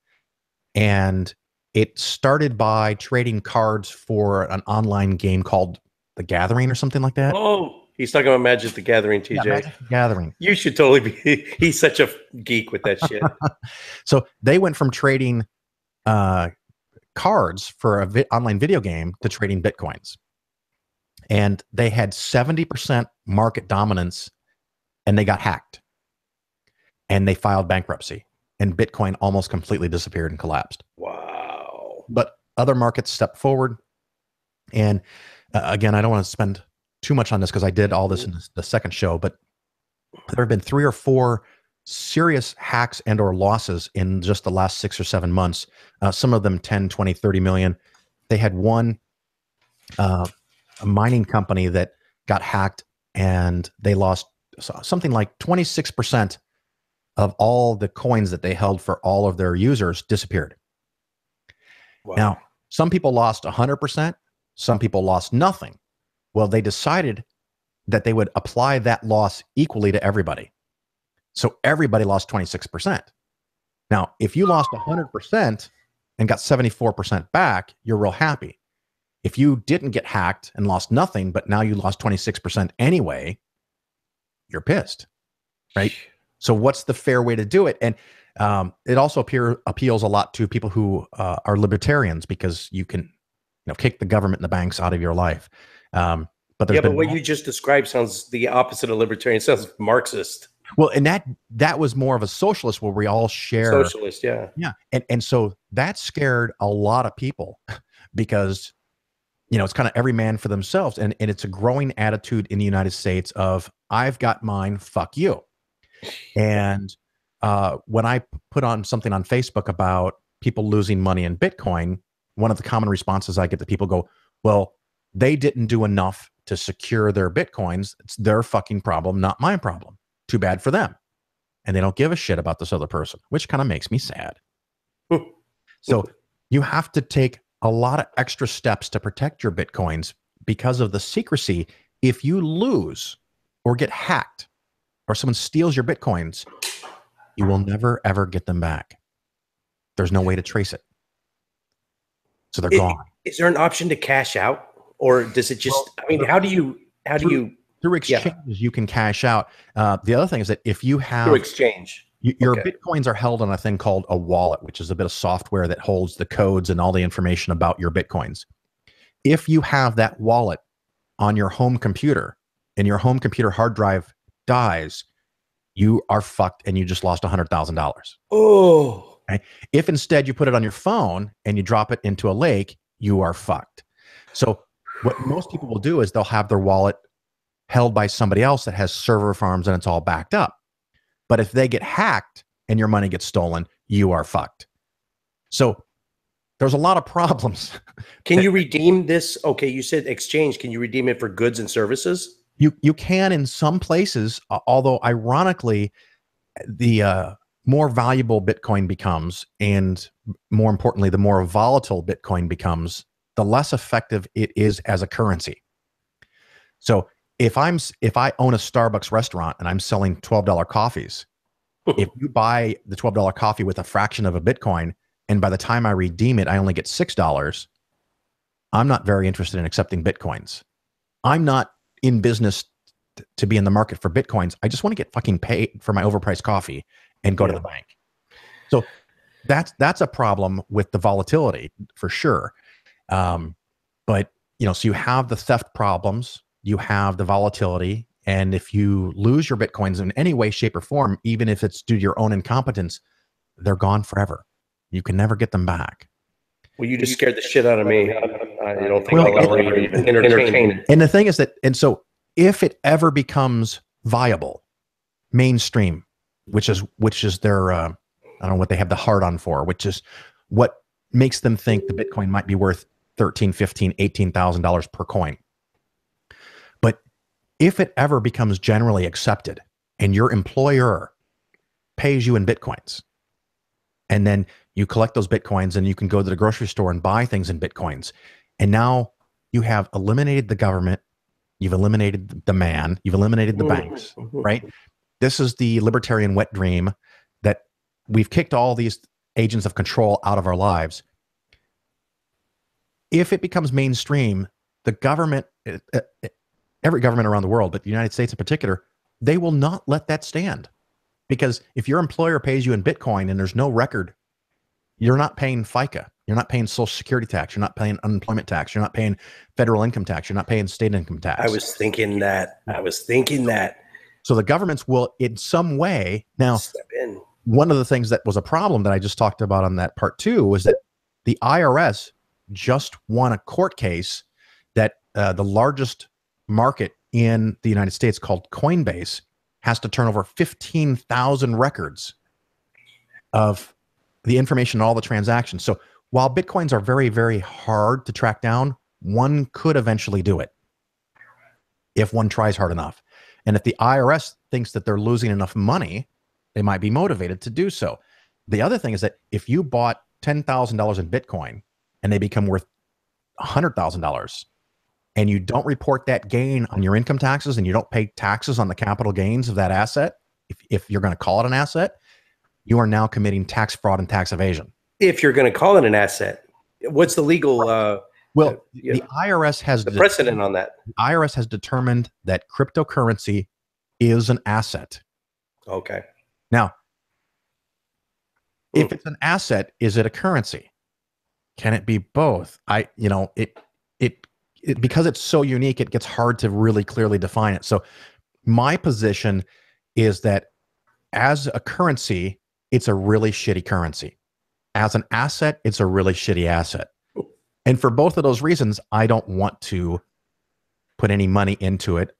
And it started by trading cards for an online game called The Gathering or something like that. Oh, he's talking about Magic the Gathering, TJ. Yeah, Magic the Gathering. You should totally be. He's such a geek with that shit. So they went from trading cards for an online video game to trading Bitcoins. And they had 70% market dominance, and they got hacked. And they filed bankruptcy. And Bitcoin almost completely disappeared and collapsed. Wow. But other markets stepped forward. And again, I don't want to spend too much on this because I did all this in the second show, but there have been 3 or 4 serious hacks and or losses in just the last 6 or 7 months. Some of them 10, 20, 30 million. They had one a mining company that got hacked and they lost something like 26% of all the coins that they held for all of their users disappeared. Wow. Now, some people lost 100%. Some people lost nothing. Well, they decided that they would apply that loss equally to everybody. So everybody lost 26%. Now, if you lost 100% and got 74% back, you're real happy. If you didn't get hacked and lost nothing, but now you lost 26% anyway, you're pissed, right? So what's the fair way to do it? And it also appeals a lot to people who are libertarians because you can kick the government and the banks out of your life. But what you just described sounds the opposite of libertarian. It sounds Marxist. Well, and that was more of a socialist where we all share. Socialist, yeah. Yeah. And so that scared a lot of people because, it's kind of every man for themselves. And it's a growing attitude in the United States of I've got mine, fuck you. And when I put on something on Facebook about people losing money in Bitcoin, one of the common responses I get to people go, well, they didn't do enough to secure their Bitcoins. It's their fucking problem, not my problem. Too bad for them. And they don't give a shit about this other person, which kind of makes me sad. So you have to take a lot of extra steps to protect your Bitcoins because of the secrecy. If you lose or get hacked or someone steals your Bitcoins, you will never, ever get them back. There's no way to trace it. So they're gone. Is there an option to cash out, or does it just? I mean, how do you? Through exchanges, you can cash out. The other thing is that if you have through exchange, Your Bitcoins are held on a thing called a wallet, which is a bit of software that holds the codes and all the information about your Bitcoins. If you have that wallet on your home computer and your home computer hard drive dies, you are fucked and you just lost $100,000. Oh. Okay? If instead you put it on your phone and you drop it into a lake, you are fucked. So what most people will do is they'll have their wallet held by somebody else that has server farms and it's all backed up. But if they get hacked and your money gets stolen, you are fucked. So there's a lot of problems. Can you redeem this? Okay, you said exchange. Can you redeem it for goods and services? You can in some places, although ironically, the more valuable Bitcoin becomes, and more importantly, the more volatile Bitcoin becomes, the less effective it is as a currency. So if I own a Starbucks restaurant and I'm selling $12 coffees, if you buy the $12 coffee with a fraction of a Bitcoin, and by the time I redeem it, I only get $6, I'm not very interested in accepting Bitcoins. I'm not in business to be in the market for Bitcoins. I just want to get fucking paid for my overpriced coffee and go to the bank. So that's a problem with the volatility for sure. But so you have the theft problems, you have the volatility, and if you lose your Bitcoins in any way, shape, or form, even if it's due to your own incompetence, they're gone forever. You can never get them back. Well, you just scared the shit out of me. I don't think I'll ever even entertain it. And the thing is that, and so if it ever becomes viable, mainstream, which is their, I don't know what they have the hard on for, which is what makes them think the Bitcoin might be worth $13,000, $15,000, $18,000 per coin. But if it ever becomes generally accepted and your employer pays you in Bitcoins, and then you collect those Bitcoins and you can go to the grocery store and buy things in Bitcoins, and now you have eliminated the government, you've eliminated the man, you've eliminated the banks, right? This is the libertarian wet dream that we've kicked all these agents of control out of our lives. If it becomes mainstream, the government, every government around the world, but the United States in particular, they will not let that stand. Because if your employer pays you in Bitcoin and there's no record, you're not paying FICA, you're not paying Social Security tax, you're not paying unemployment tax, you're not paying federal income tax, you're not paying state income tax. I was thinking that. So the governments will, in some way, now, step in. One of the things that was a problem that I just talked about on that part 2 was that the IRS just won a court case that the largest market in the United States, called Coinbase, has to turn over 15,000 records of the information, all the transactions. So while Bitcoins are very, very hard to track down, one could eventually do it if one tries hard enough. And if the IRS thinks that they're losing enough money, they might be motivated to do so. The other thing is that if you bought $10,000 in Bitcoin and they become worth $100,000, and you don't report that gain on your income taxes and you don't pay taxes on the capital gains of that asset, if you're going to call it an asset, you are now committing tax fraud and tax evasion. If you're going to call it an asset, what's the legal? The IRS has the precedent on that. The IRS has determined that cryptocurrency is an asset. Okay. Now, if it's an asset, is it a currency? Can it be both? Because it's so unique, it gets hard to really clearly define it. So my position is that as a currency, it's a really shitty currency. As an asset, it's a really shitty asset. And for both of those reasons, I don't want to put any money into it.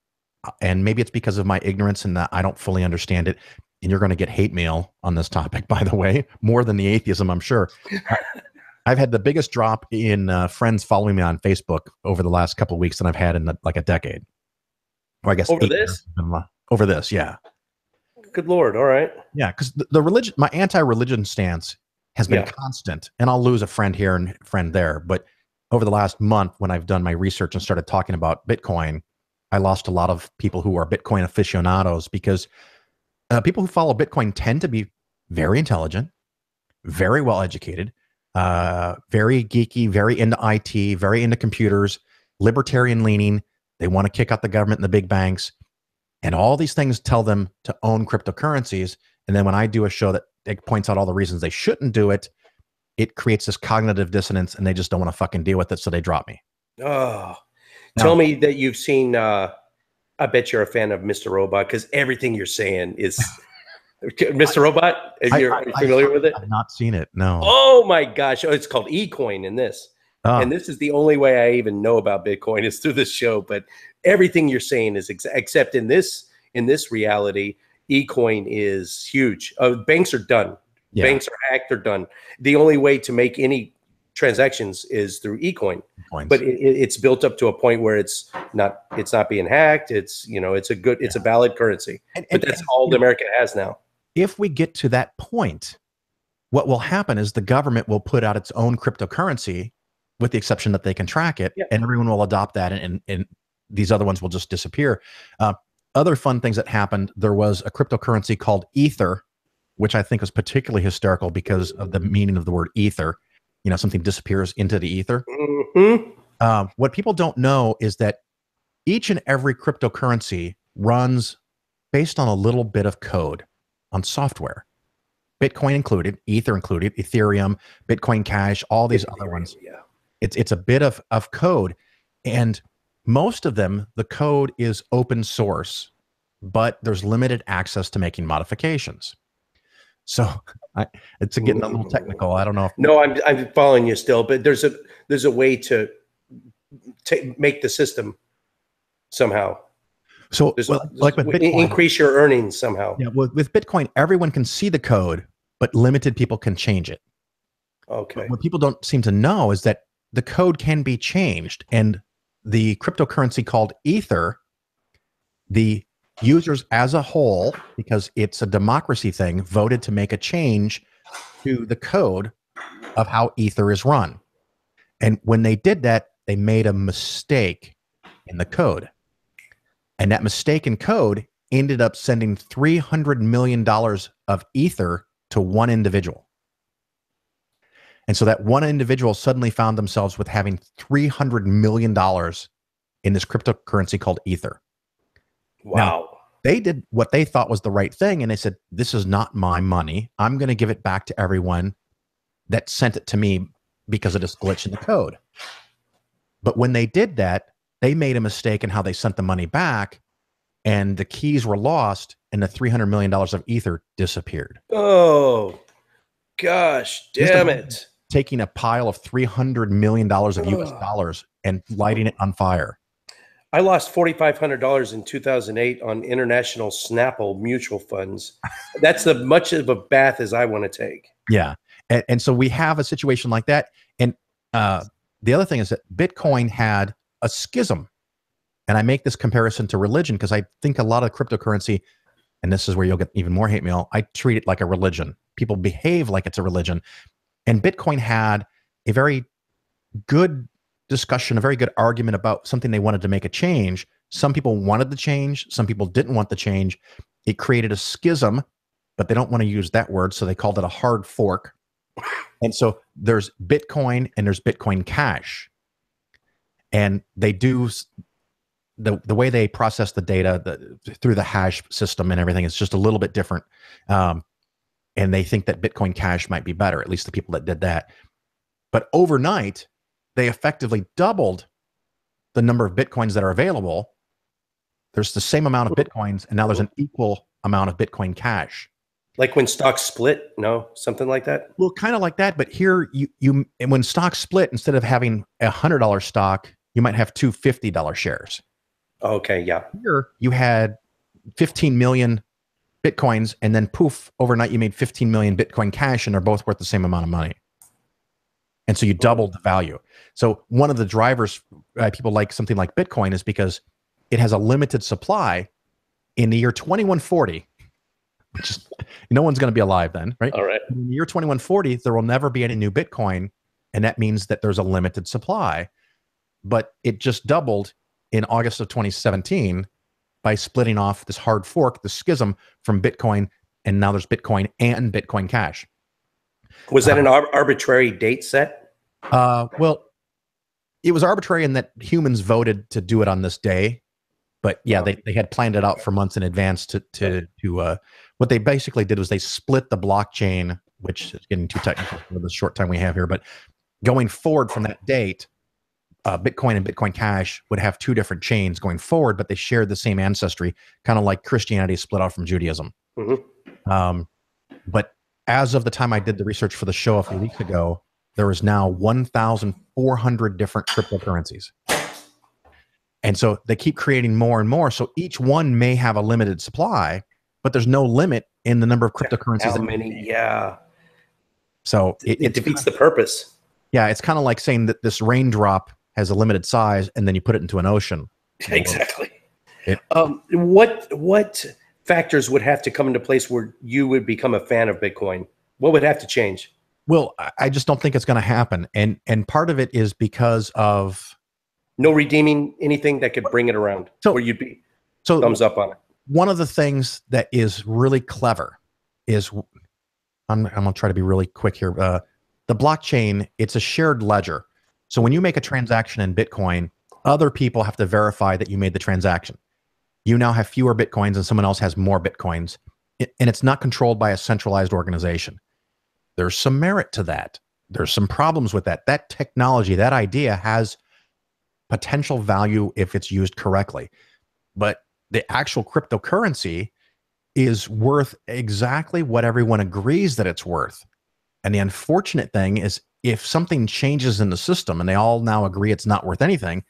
And maybe it's because of my ignorance and that I don't fully understand it. And you're going to get hate mail on this topic, by the way, more than the atheism, I'm sure. I've had the biggest drop in friends following me on Facebook over the last couple of weeks than I've had in like a decade. Or I guess over this? Over this, yeah. Good Lord, all right. Yeah, because the religion, my anti-religion stance has been constant, and I'll lose a friend here and a friend there. But over the last month, when I've done my research and started talking about Bitcoin, I lost a lot of people who are Bitcoin aficionados, because people who follow Bitcoin tend to be very intelligent, very well educated, very geeky, very into IT, very into computers, libertarian leaning. They want to kick out the government and the big banks. And all these things tell them to own cryptocurrencies. And then when I do a show that it points out all the reasons they shouldn't do it, it creates this cognitive dissonance, and they just don't want to fucking deal with it, so they drop me. Oh, tell me that you've seen. I bet you're a fan of Mr. Robot, because everything you're saying is Mr. Robot. Are you familiar with it? I've not seen it. No. Oh my gosh! Oh, it's called eCoin in this. Oh. And this is the only way I even know about Bitcoin is through this show. But everything you're saying is except in this reality, eCoin is huge. Banks are done. Yeah. Banks are hacked. They're done. The only way to make any transactions is through eCoin. But it's built up to a point where it's not being hacked. It's it's a valid currency. But that's all America has now. If we get to that point, what will happen is the government will put out its own cryptocurrency, with the exception that they can track it, and everyone will adopt that, and these other ones will just disappear. Other fun things that happened, there was a cryptocurrency called Ether, which I think was particularly hysterical because of the meaning of the word ether. Something disappears into the ether. Mm-hmm. What people don't know is that each and every cryptocurrency runs based on a little bit of code on software. Bitcoin included, Ether included, Ethereum, Bitcoin Cash, all these other ones. Yeah. It's a bit of code, and most of them, the code is open source, but there's limited access to making modifications. So it's getting a little technical. I don't know. No, I'm following you still, but there's a way to make the system somehow. So like with Bitcoin, increase your earnings somehow. Yeah, with Bitcoin, everyone can see the code, but limited people can change it. Okay. But what people don't seem to know is that the code can be changed, and the cryptocurrency called Ether, the users as a whole, because it's a democracy thing, voted to make a change to the code of how Ether is run. And when they did that, they made a mistake in the code. And that mistake in code ended up sending $300 million of Ether to one individual. And so that one individual suddenly found themselves with having $300 million in this cryptocurrency called Ether. Wow. Now, they did what they thought was the right thing, and they said, this is not my money. I'm going to give it back to everyone that sent it to me because of this glitch in the code. But when they did that, they made a mistake in how they sent the money back, and the keys were lost, and the $300 million of Ether disappeared. Oh, gosh, damn it. Taking a pile of $300 million of US dollars and lighting it on fire. I lost $4,500 in 2008 on international Snapple mutual funds. That's as much of a bath as I want to take. Yeah. And so we have a situation like that. And the other thing is that Bitcoin had a schism. And I make this comparison to religion because I think a lot of cryptocurrency, and this is where you'll get even more hate mail, I treat it like a religion. People behave like it's a religion. And Bitcoin had a very good discussion, a very good argument about something they wanted to make a change. Some people wanted the change. Some people didn't want the change. It created a schism, but they don't want to use that word, so they called it a hard fork. And so there's Bitcoin and there's Bitcoin Cash. And they do the way they process the data through the hash system and everything is just a little bit different. And they think that Bitcoin Cash might be better, at least the people that did that. But overnight, they effectively doubled the number of Bitcoins that are available. There's the same amount of Bitcoins, and now there's an equal amount of Bitcoin Cash. Like when stocks split, no, something like that? Well, kind of like that, but here, when stocks split, instead of having a $100 stock, you might have two $50 shares. Okay, yeah. Here, you had 15 million Bitcoins, and then poof, overnight you made 15 million Bitcoin Cash, and they're both worth the same amount of money. And so you doubled the value. So one of the drivers people like something like Bitcoin is because it has a limited supply. In the year 2140, which is, no one's going to be alive then, right? All right. In the year 2140, there will never be any new Bitcoin, and that means that there's a limited supply. But it just doubled in August of 2017 by splitting off this hard fork, the schism from Bitcoin, and now there's Bitcoin and Bitcoin Cash. Was that an arbitrary date set? Well, it was arbitrary in that humans voted to do it on this day, but yeah, they had planned it out for months in advance to what they basically did was they split the blockchain, which is getting too technical for the short time we have here. But going forward from that date, Bitcoin and Bitcoin Cash would have two different chains going forward, but they shared the same ancestry, kind of like Christianity split off from Judaism. But as of the time I did the research for the show a few weeks ago, there is now 1,400 different cryptocurrencies. And so they keep creating more and more. So each one may have a limited supply, but there's no limit in the number of cryptocurrencies. How many? Yeah. So it defeats the purpose. Yeah, it's kind of like saying that this raindrop has a limited size, and then you put it into an ocean. Exactly. What factors would have to come into place where you would become a fan of Bitcoin? What would have to change? Well, I just don't think it's going to happen, and part of it is because of no redeeming anything that could bring it around, where you'd be thumbs up on it. One of the things that is really clever is, I'm going to try to be really quick here. The blockchain, it's a shared ledger. So when you make a transaction in Bitcoin, other people have to verify that you made the transaction. You now have fewer Bitcoins and someone else has more Bitcoins, and it's not controlled by a centralized organization. There's some merit to that. There's some problems with that. That technology, that idea has potential value if it's used correctly. But the actual cryptocurrency is worth exactly what everyone agrees that it's worth. And the unfortunate thing is if something changes in the system and they all now agree it's not worth anything,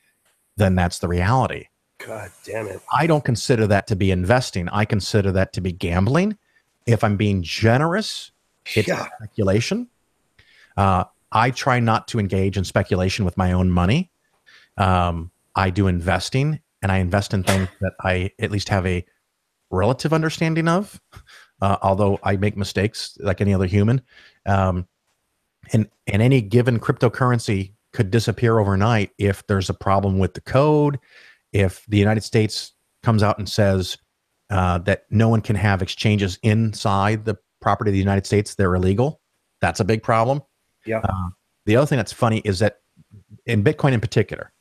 then that's the reality. God damn it. I don't consider that to be investing. I consider that to be gambling. If I'm being generous, it's speculation. I try not to engage in speculation with my own money. I do investing, and I invest in things that I at least have a relative understanding of, although I make mistakes like any other human. And any given cryptocurrency could disappear overnight if there's a problem with the code, if the United States comes out and says that no one can have exchanges inside the property of the United States, they're illegal. That's a big problem. Yeah. The other thing that's funny is that in Bitcoin in particular,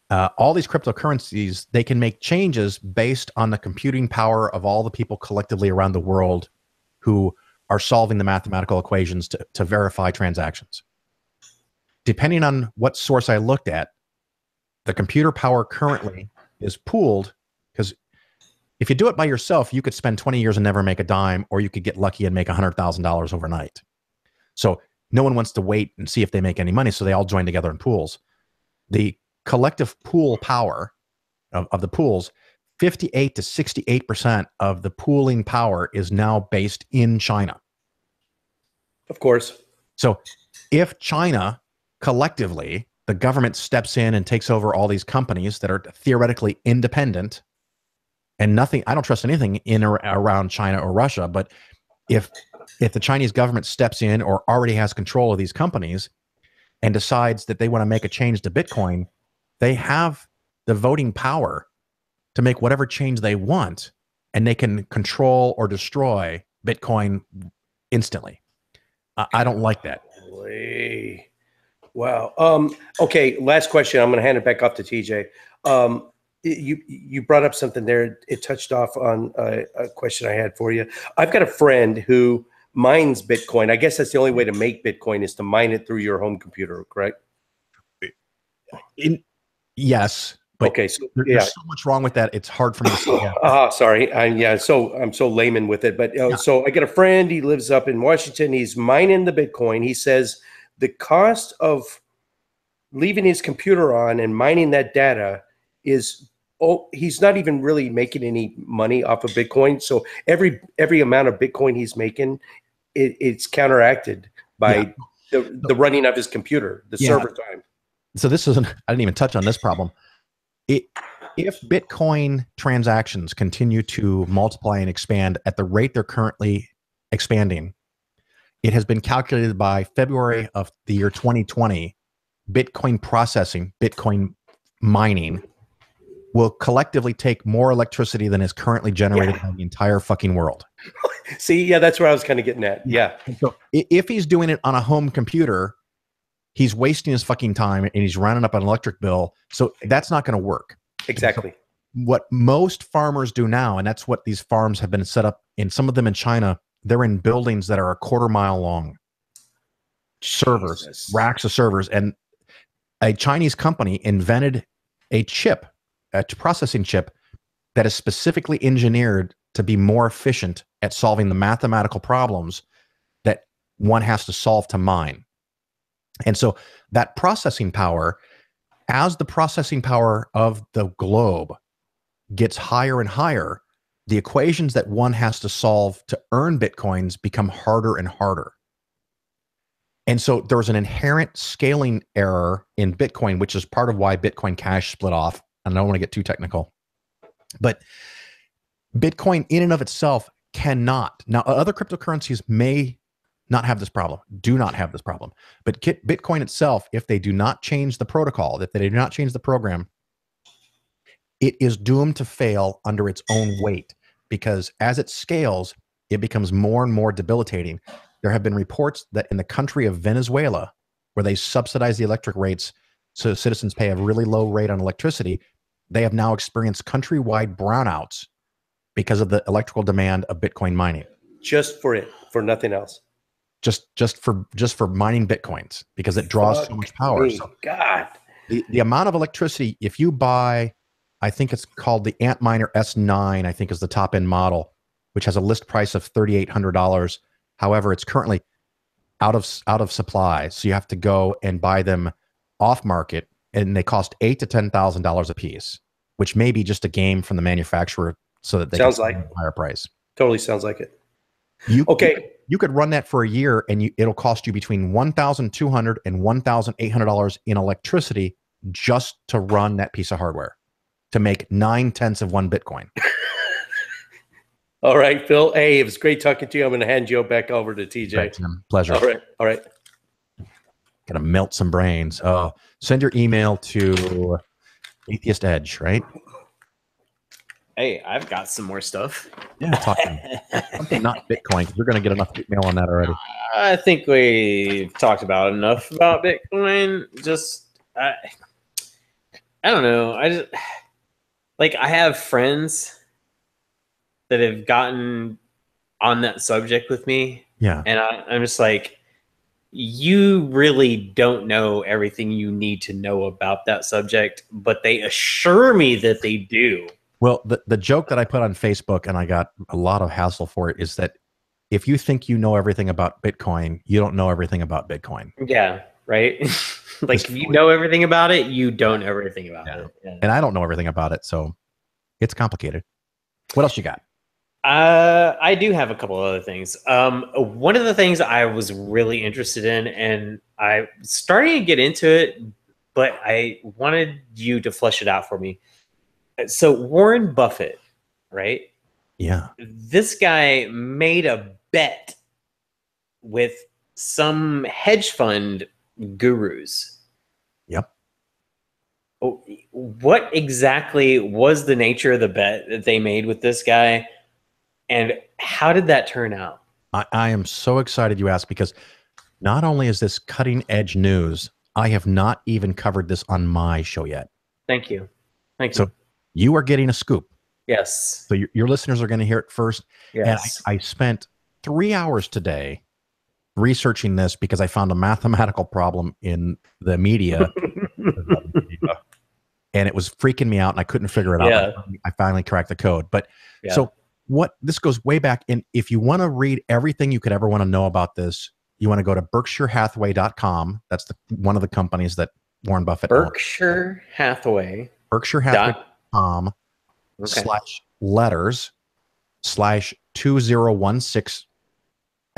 all these cryptocurrencies, they can make changes based on the computing power of all the people collectively around the world who are solving the mathematical equations to verify transactions. Depending on what source I looked at, the computer power currently is pooled, because if you do it by yourself, you could spend 20 years and never make a dime, or you could get lucky and make $100,000 overnight. So no one wants to wait and see if they make any money, so they all join together in pools. The collective pool power of the pools, 58 to 68% of the pooling power is now based in China. Of course. So if China collectively, the government steps in and takes over all these companies that are theoretically independent and nothing, I don't trust anything in or around China or Russia, but if the Chinese government steps in or already has control of these companies and decides that they want to make a change to Bitcoin, they have the voting power to make whatever change they want, and they can control or destroy Bitcoin instantly. I don't like that. Wow. Okay, last question. I'm going to hand it back off to TJ. You brought up something there. It touched off on a question I had for you. I've got a friend who mines Bitcoin. I guess that's the only way to make Bitcoin is to mine it through your home computer, correct? Yes. But okay, so there's so much wrong with that. It's hard for me to say. Sorry. I'm so layman with it. But so I got a friend. He lives up in Washington. He's mining the Bitcoin. He says the cost of leaving his computer on and mining that data is he's not even really making any money off of Bitcoin. So every amount of Bitcoin he's making, it's counteracted by the running of his computer, the server time. So this isn't. I didn't even touch on this problem. If Bitcoin transactions continue to multiply and expand at the rate they're currently expanding, it has been calculated by February of the year 2020, Bitcoin processing, Bitcoin mining will collectively take more electricity than is currently generated by the entire fucking world. See, that's where I was kind of getting at. Yeah. So if he's doing it on a home computer, he's wasting his fucking time and he's rounding up an electric bill. So that's not going to work. Exactly. what most farmers do now, and that's what these farms have been set up in, some of them in China, they're in buildings that are a quarter-mile long. Servers, Jesus. racks of servers. And a Chinese company invented a chip, a processing chip, that is specifically engineered to be more efficient at solving the mathematical problems that one has to solve to mine. And so that processing power, as the processing power of the globe gets higher and higher, the equations that one has to solve to earn Bitcoins become harder and harder. And so there's an inherent scaling error in Bitcoin, which is part of why Bitcoin Cash split off. And I don't want to get too technical, but Bitcoin in and of itself cannot. Now, other cryptocurrencies may not have this problem, do not have this problem. But Bitcoin itself, if they do not change the protocol, if they do not change the program, it is doomed to fail under its own weight, because as it scales, it becomes more and more debilitating. There have been reports that in the country of Venezuela, where they subsidize the electric rates so citizens pay a really low rate on electricity, they have now experienced countrywide brownouts because of the electrical demand of Bitcoin mining. Just for it, for nothing else. Just for mining Bitcoins, because it draws so much power. So God. The amount of electricity, if you buy, I think it's called the Antminer S9, I think is the top end model, which has a list price of $3,800. However, it's currently out of supply, so you have to go and buy them off market, and they cost $8,000 to $10,000 a piece, which may be just a game from the manufacturer so that they sounds can like a higher price. Totally sounds like it. Okay, you could run that for a year, and it'll cost you between $1,200 and $1,800 in electricity just to run that piece of hardware to make 9/10 of one Bitcoin. All right, Phil. Hey, it was great talking to you. I'm going to hand you back over to TJ. Right, Tim. Pleasure. All right. Gonna melt some brains. Send your email to Atheist Edge, right? Hey, I've got some more stuff. Yeah, talk to me. Something not Bitcoin, because we're gonna get enough email on that already. I think we've talked about enough about Bitcoin. I don't know. I have friends that have gotten on that subject with me. Yeah. And I'm just like, you really don't know everything you need to know about that subject, but they assure me that they do. Well, the joke that I put on Facebook, and I got a lot of hassle for it, is that if you think you know everything about Bitcoin, you don't know everything about Bitcoin. Yeah, right? Like, if you know everything about it, you don't know everything about it. Yeah. And I don't know everything about it, so it's complicated. What else you got? I do have a couple other things. One of the things I was really interested in, and I starting to get into it, but I wanted you to flesh it out for me. So Warren Buffett, right? Yeah. This guy made a bet with some hedge fund gurus. Yep. What exactly was the nature of the bet that they made with this guy? And how did that turn out? I am so excited you asked, because not only is this cutting edge news, I have not even covered this on my show yet. Thank you. Thank you. So you are getting a scoop. Yes. So your listeners are going to hear it first. Yes. And I spent 3 hours today researching this because I found a mathematical problem in the media. And it was freaking me out, and I couldn't figure it out. I finally cracked the code. But so this goes way back. And if you want to read everything you could ever want to know about this, you want to go to BerkshireHathaway.com. That's one of the companies that Warren Buffett owns. Berkshire Hathaway. BerkshireHathaway.com /letters/2016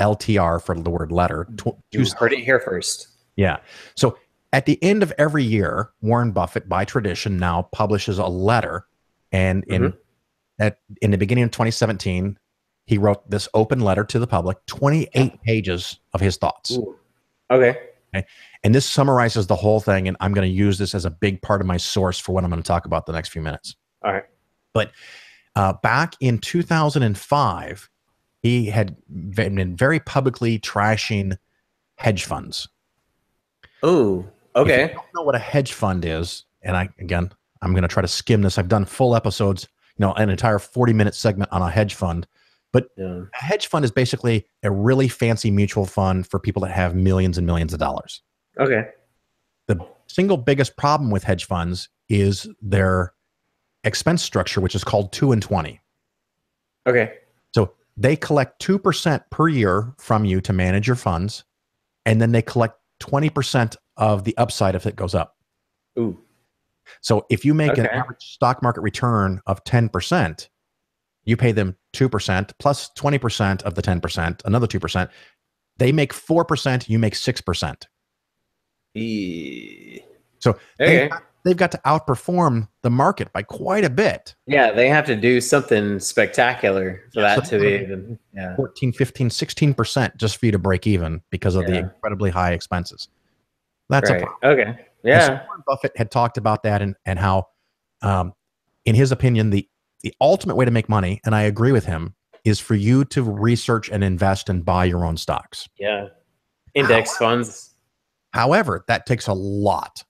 LTR for the word letter. You heard it here first. Yeah. So at the end of every year, Warren Buffett, by tradition, now publishes a letter. And in the beginning of 2017, he wrote this open letter to the public, 28 pages of his thoughts. Ooh. Okay. And this summarizes the whole thing, and I'm going to use this as a big part of my source for what I'm going to talk about the next few minutes. All right. But back in 2005, he had been very publicly trashing hedge funds. Oh, okay. If you don't know what a hedge fund is, and I I'm going to try to skim this. I've done full episodes, an entire 40-minute segment on a hedge fund. But a hedge fund is basically a really fancy mutual fund for people that have millions and millions of dollars. Okay. The single biggest problem with hedge funds is their expense structure, which is called 2 and 20. Okay. So they collect 2% per year from you to manage your funds, and then they collect 20% of the upside if it goes up. Ooh. So if you make an average stock market return of 10%, you pay them 2% plus 20% of the 10%, another 2%. They make 4%, you make 6%. So they've got to outperform the market by quite a bit. Yeah, they have to do something spectacular for that to be 14, 15, 16% just for you to break even because of the incredibly high expenses. That's a problem. Okay. Yeah. So Warren Buffett had talked about that and how, in his opinion, the ultimate way to make money, and I agree with him, is for you to research and invest and buy your own stocks. Yeah. Index funds. However, that takes a lot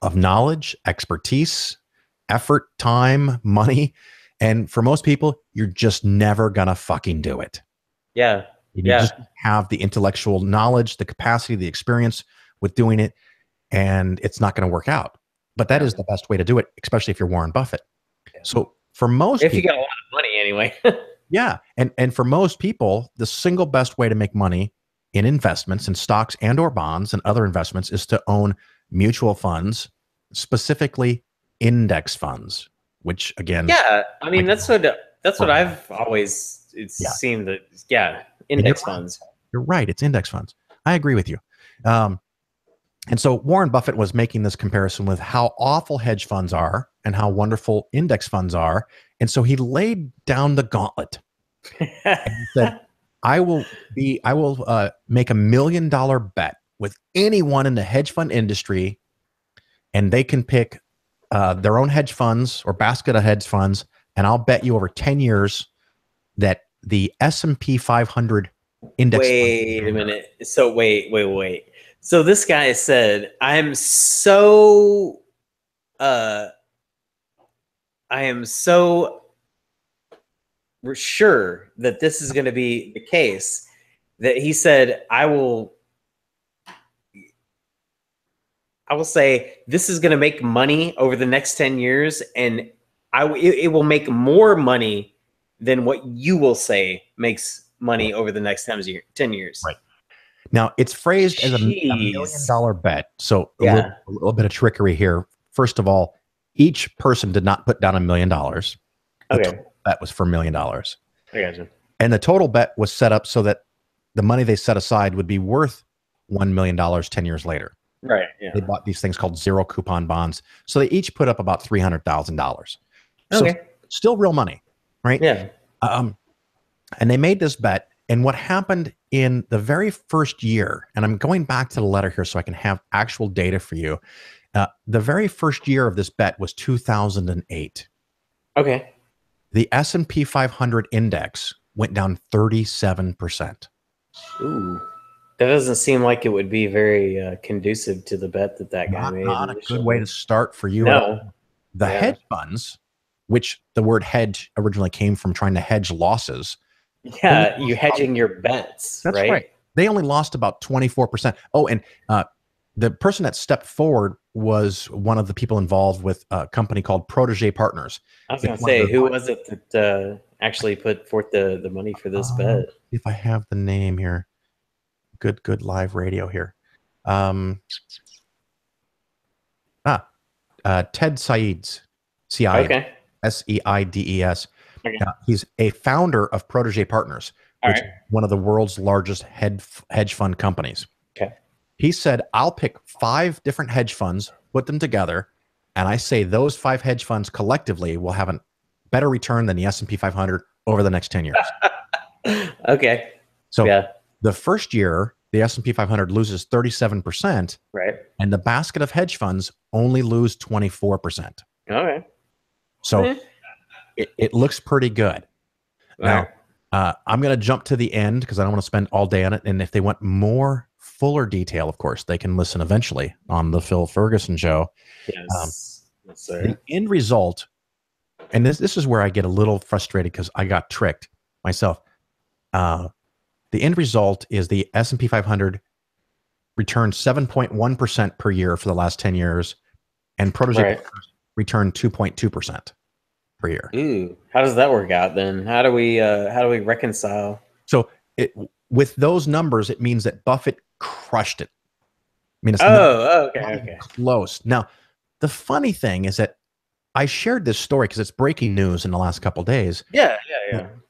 of knowledge, expertise, effort, time, money. And for most people, you're just never going to fucking do it. Yeah. You just have the intellectual knowledge, the capacity, the experience with doing it, and it's not going to work out. But that is the best way to do it, especially if you're Warren Buffett. So for most people, if you got a lot of money anyway. yeah. And for most people, the single best way to make money in investments in stocks and or bonds and other investments is to own mutual funds, specifically index funds, which again, I mean, that's what I've always seen that, index funds. You're right. It's index funds. I agree with you. And so Warren Buffett was making this comparison with how awful hedge funds are and how wonderful index funds are. And so he laid down the gauntlet and he said, I will make $1 million bet with anyone in the hedge fund industry, and they can pick their own hedge funds or basket of hedge funds. And I'll bet you over 10 years that the S&P 500 index. Wait a minute. So wait. So this guy said, I am so sure that this is going to be the case that he said, I will say this is going to make money over the next 10 years, and it will make more money than what you will say makes money over the next 10 years. Right. Now, it's phrased as a $1 million bet. So a little bit of trickery here. First of all, each person did not put down $1 million. The total bet was for $1 million. I gotcha. And the total bet was set up so that the money they set aside would be worth $1 million 10 years later. Right. Yeah. They bought these things called zero coupon bonds. So they each put up about $300,000. So still real money, right? Yeah. And they made this bet. And what happened in the very first year, and I'm going back to the letter here so I can have actual data for you. The very first year of this bet was 2008. Okay. The S&P 500 index went down 37%. Ooh. That doesn't seem like it would be very conducive to the bet that guy made. Not a good way to start for you. No. The hedge funds, which the word hedge originally came from trying to hedge losses. Yeah, you're hedging your bets. That's right. They only lost about 24%. Oh, and the person that stepped forward was one of the people involved with a company called Protege Partners. I was going to say, who was it that actually put forth the money for this bet? If I have the name here. Good live radio here. Ted Seides, S-E-I-D-E-S. Okay. He's a founder of Protege Partners, which is one of the world's largest hedge fund companies. Okay. He said, I'll pick 5 different hedge funds, put them together, and I say those 5 hedge funds collectively will have a better return than the S&P 500 over the next 10 years. Okay. So the first year, the S&P 500 loses 37%, right? And the basket of hedge funds only lose 24%. Okay. So it looks pretty good. Now, I'm going to jump to the end because I don't want to spend all day on it. And if they want more fuller detail, of course, they can listen eventually on the Phil Ferguson show. Yes. sir. The end result, and this is where I get a little frustrated because I got tricked myself. The end result is the S&P 500 returned 7.1% per year for the last 10 years, and Protégé returned 2.2% per year. Ooh, how does that work out then? How do we reconcile? So with those numbers, it means that Buffett crushed it. I mean, it's okay. Close. Now, the funny thing is that I shared this story because it's breaking news in the last couple of days. Yeah.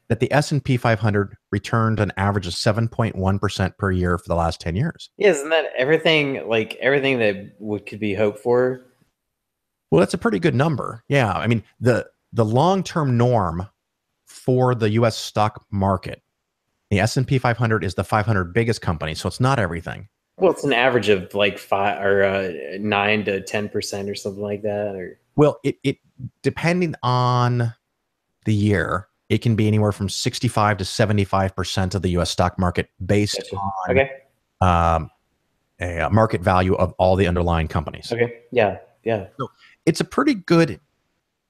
That the S&P 500 returned an average of 7.1% per year for the last 10 years. Yeah, isn't that everything that could be hoped for? Well, that's a pretty good number. Yeah. I mean, the long-term norm for the U.S. stock market, the S&P 500 is the 500 biggest companies, so it's not everything. Well, it's an average of like 5 or 9 to 10% or something like that. Or well, it depending on the year, it can be anywhere from 65 to 75% of the U.S. stock market based on a market value of all the underlying companies. Okay. Yeah. So it's a pretty good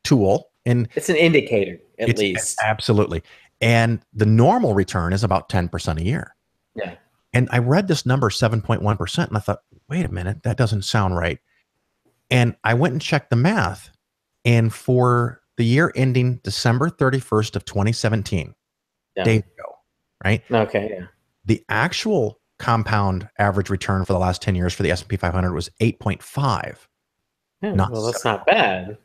tool, and it's an indicator at least. Absolutely. And the normal return is about 10% a year. Yeah. And I read this number 7.1%, and I thought, wait a minute, that doesn't sound right. And I went and checked the math, and for the year ending December 31st of 2017, days ago, right? Okay, yeah. The actual compound average return for the last 10 years for the S&P 500 was 8.5. Yeah, well, that's not bad.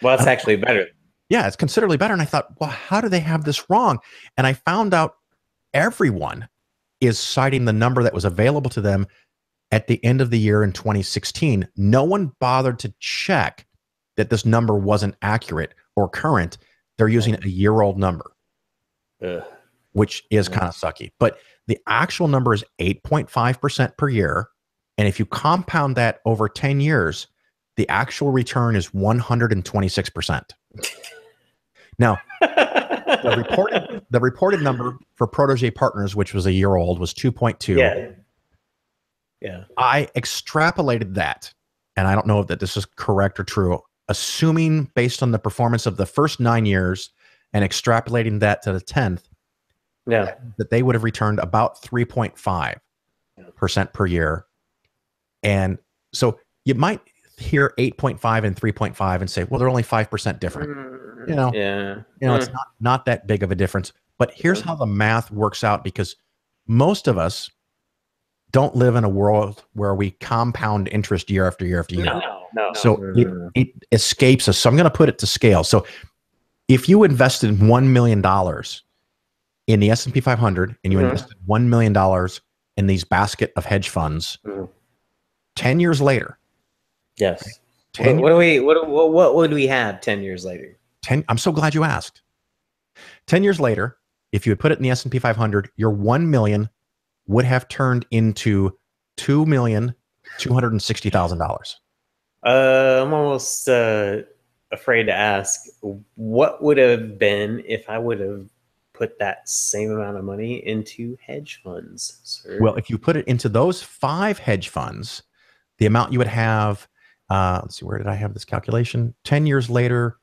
Well, that's actually better. Yeah, it's considerably better. And I thought, well, how do they have this wrong? And I found out everyone is citing the number that was available to them at the end of the year in 2016. No one bothered to check that this number wasn't accurate or current. They're using a year-old number, which is kind of sucky. But the actual number is 8.5% per year. And if you compound that over 10 years, the actual return is 126%. Now, the reported number for Protégé Partners, which was a year old, was 2.2. Yeah. I extrapolated that, and I don't know if that this is correct or true, assuming based on the performance of the first 9 years and extrapolating that to the 10th, that they would have returned about 3.5% per year. And so you might hear 8.5 and 3.5 and say, well, they're only 5% different. It's not that big of a difference. But here's how the math works out, because most of us don't live in a world where we compound interest year after year after year. No. So it escapes us. So I'm going to put it to scale. So if you invested $1 million in the S&P 500 and you invested $1 million in these basket of hedge funds, 10 years later. Yes. What would we have 10 years later? I'm so glad you asked. 10 years later, if you had put it in the S&P 500, your 1 million would have turned into $2,260,000. I'm almost afraid to ask, what would have been if I would have put that same amount of money into hedge funds, sir? Well, if you put it into those 5 hedge funds, the amount you would have, let's see, where did I have this calculation? 10 years later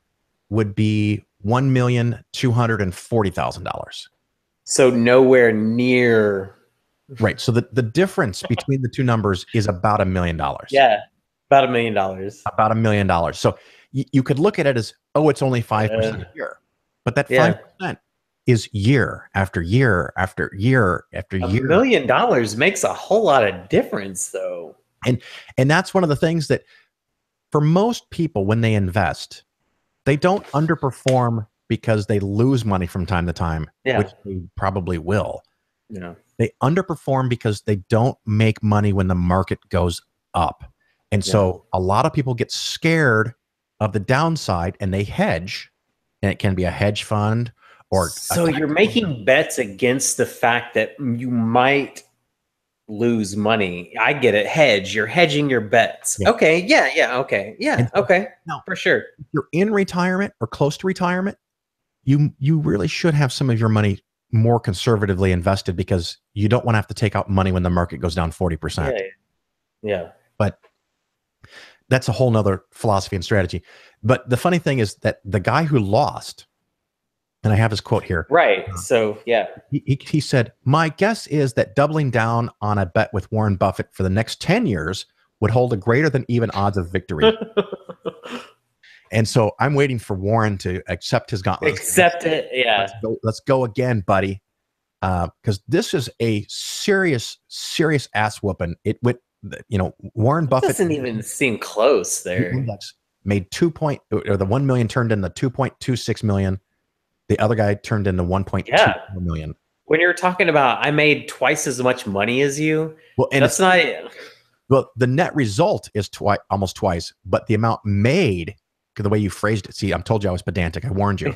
would be $1,240,000. So nowhere near. Right. So the difference between the two numbers is about $1 million. Yeah, about $1 million. About $1 million. So you could look at it as, oh, it's only 5% a year. But that 5% is year after year after year after year. $1 million makes a whole lot of difference, though. And that's one of the things that, for most people, when they invest, they don't underperform because they lose money from time to time, which they probably will. Yeah. They underperform because they don't make money when the market goes up. And so a lot of people get scared of the downside and they hedge, and it can be a hedge fund or. So you're making bets against the fact that you might lose money. I get it. Hedge. You're hedging your bets. Yeah. Okay. Yeah. Okay. Yeah. Okay. No, for sure. If you're in retirement or close to retirement, you really should have some of your money more conservatively invested, because you don't want to have to take out money when the market goes down 40%. Yeah. But that's a whole nother philosophy and strategy. But the funny thing is that the guy who lost, and I have his quote here. Right. So, yeah. He said, my guess is that doubling down on a bet with Warren Buffett for the next 10 years would hold a greater than even odds of victory. And so I'm waiting for Warren to accept his gauntlet. Accept it. Yeah. Let's go again, buddy. Because this is a serious ass whooping. It went, Warren Buffett doesn't even seem close there. The index made the 1 million turned into 2.26 million. The other guy turned into 1.2 million. When you're talking about, I made twice as much money as you. Well, and that's not. Well, the net result is almost twice, but the amount made, the way you phrased it. See, I told you I was pedantic. I warned you.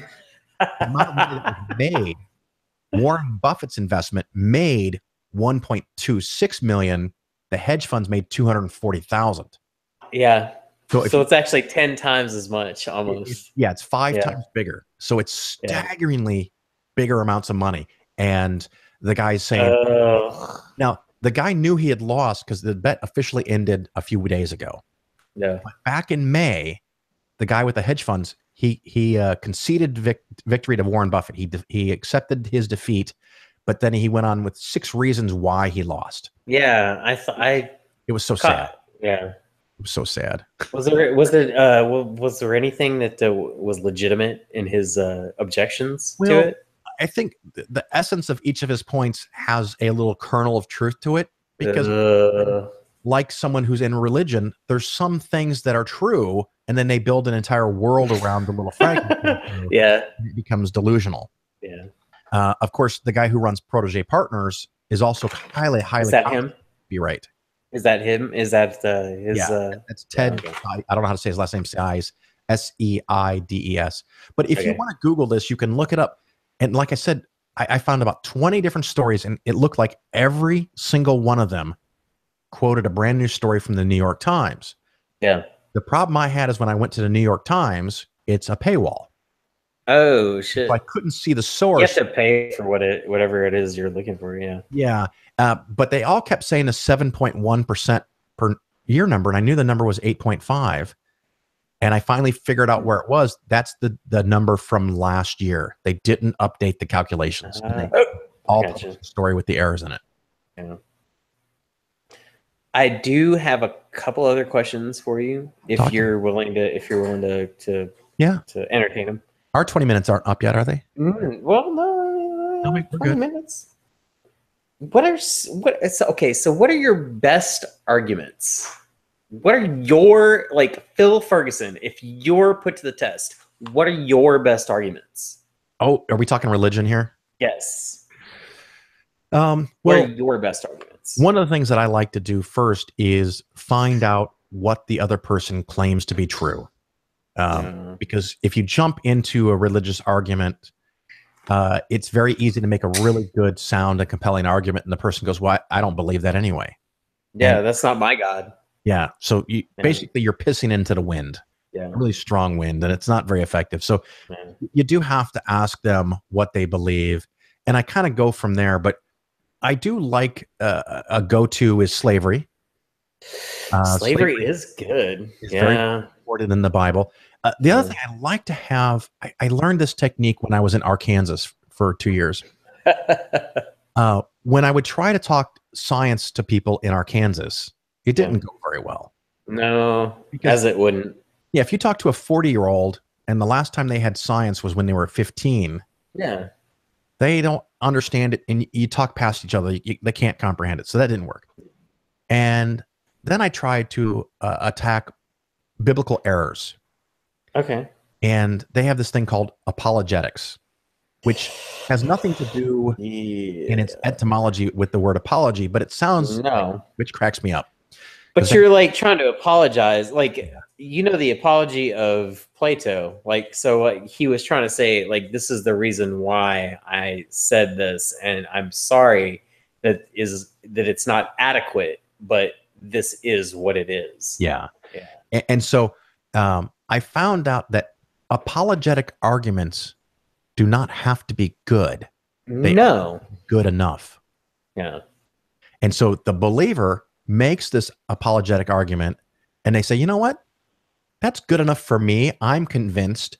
The amount of money that was made, Warren Buffett's investment made 1.26 million. The hedge funds made 240,000. Yeah. So it's actually 10 times as much almost. It's 5 times bigger. So it's staggeringly bigger amounts of money. And the guy's saying, now the guy knew he had lost because the bet officially ended a few days ago. Yeah. But back in May, the guy with the hedge funds, he conceded victory to Warren Buffett. He accepted his defeat, but then he went on with 6 reasons why he lost. Yeah. It was so sad. Yeah. It was so sad. Was there anything that was legitimate in his objections to it? I think the essence of each of his points has a little kernel of truth to it, because like someone who's in religion, there's some things that are true, and then they build an entire world around the little fragment. Yeah, it becomes delusional. Yeah. Of course, the guy who runs Protege Partners is also highly. Is that him? Be right. Is that him? Is that his? Yeah, that's Ted. Okay. I don't know how to say his last name. Seides, Seides. But if you want to Google this, you can look it up. And like I said, I found about 20 different stories, and it looked like every single one of them quoted a brand new story from the New York Times. Yeah. The problem I had is when I went to the New York Times, it's a paywall. Oh shit! So I couldn't see the source. You have to pay for whatever it is you're looking for. Yeah. Yeah. But they all kept saying a 7.1% per year number, and I knew the number was 8.5. And I finally figured out where it was. That's the number from last year. They didn't update the calculations. All published the story with the errors in it. Yeah. I do have a couple other questions for you, if you're willing to entertain them. Our 20 minutes aren't up yet, are they? Well, no, 20 minutes. So what are your best arguments? What are your, Phil Ferguson, if you're put to the test, what are your best arguments? Oh, are we talking religion here? Yes. What are your best arguments? One of the things that I like to do first is find out what the other person claims to be true. Because if you jump into a religious argument, it's very easy to make a really good, sound, and compelling argument, and the person goes, well, I don't believe that anyway. Yeah, that's not my God. Yeah, so basically you're pissing into the wind. Yeah. A really strong wind, and it's not very effective. So you do have to ask them what they believe, and I kind of go from there. But I do like a go-to is slavery. Slavery is good. It's very reported in the Bible. The other thing I like to have, I learned this technique when I was in Arkansas for 2 years. When I would try to talk science to people in Arkansas, it didn't go very well. No, as it wouldn't. Yeah, if you talk to a 40-year-old and the last time they had science was when they were 15, they don't understand it, and you talk past each other. They can't comprehend it, so that didn't work. And then I tried to attack biblical errors. Okay. And they have this thing called apologetics, which has nothing to do in its etymology with the word apology, but it sounds which cracks me up. But you're trying to apologize, the apology of Plato, he was trying to say, this is the reason why I said this, and I'm sorry that it's not adequate, but this is what it is. Yeah. And so I found out that apologetic arguments do not have to be good. They are good enough. Yeah. And so the believer makes this apologetic argument, and they say, you know what? that's good enough for me. I'm convinced.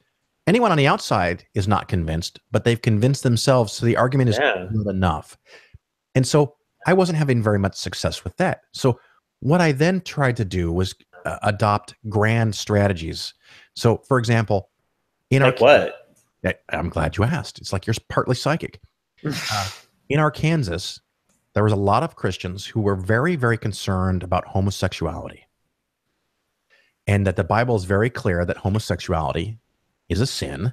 Anyone on the outside is not convinced, but they've convinced themselves. So the argument is good enough. And so I wasn't having very much success with that. So what I then tried to do was adopt grand strategies. So, for example, in like what? I'm glad you asked. It's like you're partly psychic. In Arkansas, there was a lot of Christians who were very, very concerned about homosexuality. And that the Bible is very clear that homosexuality is a sin.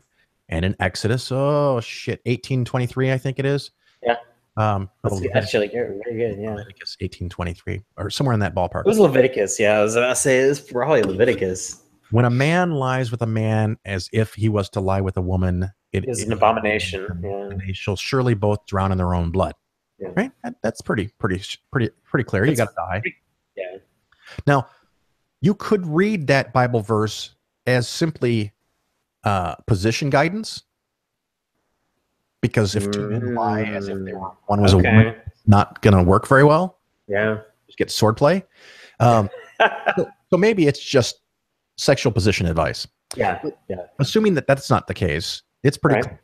And in Exodus, 1823, I think it is. Yeah. That's actually very good. Yeah. Leviticus 1823 or somewhere in that ballpark. It was Leviticus. Yeah. I was going to say it's probably Leviticus. When a man lies with a man as if he was to lie with a woman, it is an abomination. And they shall surely both drown in their own blood. Yeah. Right? That's pretty clear. You got to die. Yeah. Now, you could read that Bible verse as simply position guidance, because if two men lie as if they were one was a woman, not going to work very well. Yeah. Just get swordplay. So maybe it's just sexual position advice. Yeah. Yeah. Assuming that that's not the case, it's pretty clear.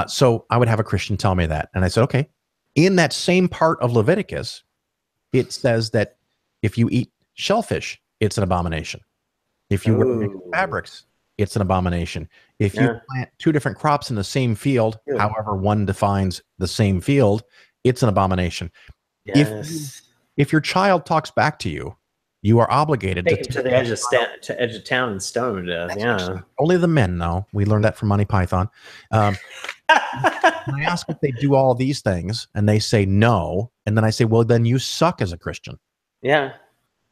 So I would have a Christian tell me that. And I said, okay, in that same part of Leviticus, it says that if you eat shellfish, it's an abomination. If you wear mixed fabrics, it's an abomination. If you plant two different crops in the same field, however one defines the same field, it's an abomination. Yes. If your child talks back to you, you are obligated to take him to the edge of town and stoned. Only the men, though. We learned that from Monty Python. I ask if they do all these things, and they say no. And then I say, well, then you suck as a Christian. Yeah.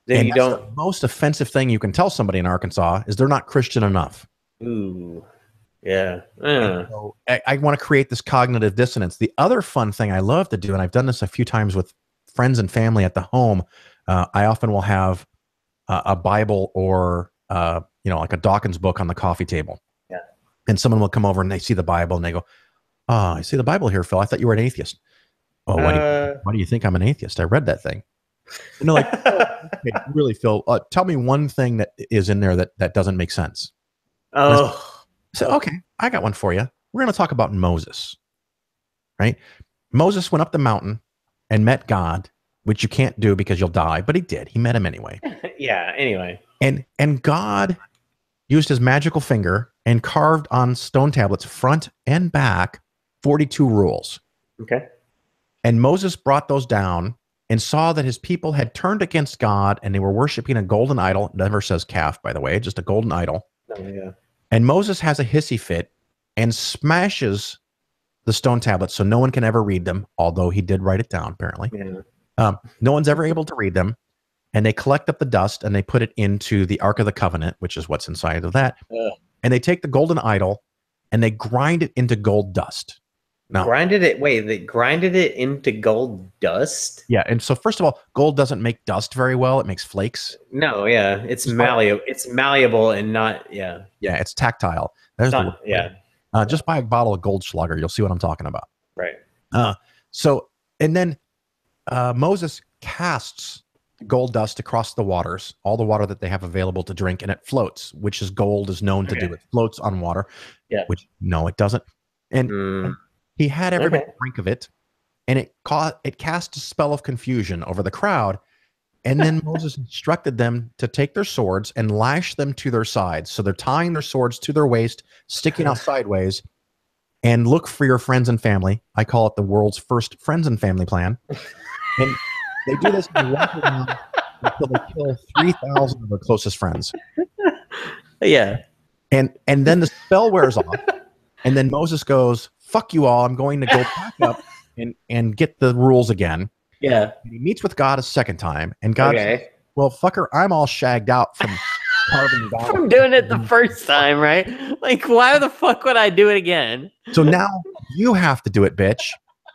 Then you don't. The most offensive thing you can tell somebody in Arkansas is they're not Christian enough. Ooh. Yeah. So I want to create this cognitive dissonance. The other fun thing I love to do, and I've done this a few times with friends and family at the home, I often will have a Bible or like a Dawkins book on the coffee table. Yeah. And someone will come over and they see the Bible and they go, "Oh, I see the Bible here, Phil. I thought you were an atheist." "Oh, why do you think I'm an atheist? I read that thing." And they're like, "Okay, really, Phil, tell me one thing that is in there that doesn't make sense." So, okay, I got one for you. We're going to talk about Moses, right? Moses went up the mountain and met God, which you can't do because you'll die, but he did. He met him anyway. Anyway. And God used his magical finger and carved on stone tablets, front and back, 42 rules. Okay. And Moses brought those down and saw that his people had turned against God and they were worshiping a golden idol. It never says calf, by the way, just a golden idol. Oh, yeah. And Moses has a hissy fit and smashes the stone tablets so no one can ever read them, although he did write it down, apparently. Yeah. No one's ever able to read them. And they collect up the dust and they put it into the Ark of the Covenant, which is what's inside of that. And they take the golden idol and they grind it into gold dust. Now, they grinded it into gold dust? Yeah. And so first of all, gold doesn't make dust very well. It makes flakes. No, yeah. It's malleable. It's malleable and not, Yeah, it's tactile. Just buy a bottle of Goldschlager. You'll see what I'm talking about. Right. And then Moses casts gold dust across the waters, all the water that they have available to drink, and it floats, which is gold is known to do. It floats on water. Yeah. Which, no, it doesn't. And he had everybody drink of it, and it cast a spell of confusion over the crowd. And then Moses instructed them to take their swords and lash them to their sides. So they're tying their swords to their waist, sticking out sideways, and look for your friends and family. I call it the world's first friends and family plan. And they do this and walk around until they kill 3,000 of their closest friends. Yeah. And then the spell wears off. And then Moses goes, "Fuck you all. I'm going to go back up and get the rules again." Yeah. And he meets with God a second time. And God says, "Well, fucker, I'm all shagged out from carving God. From doing it the first time, right? Like, why the fuck would I do it again? So now you have to do it, bitch."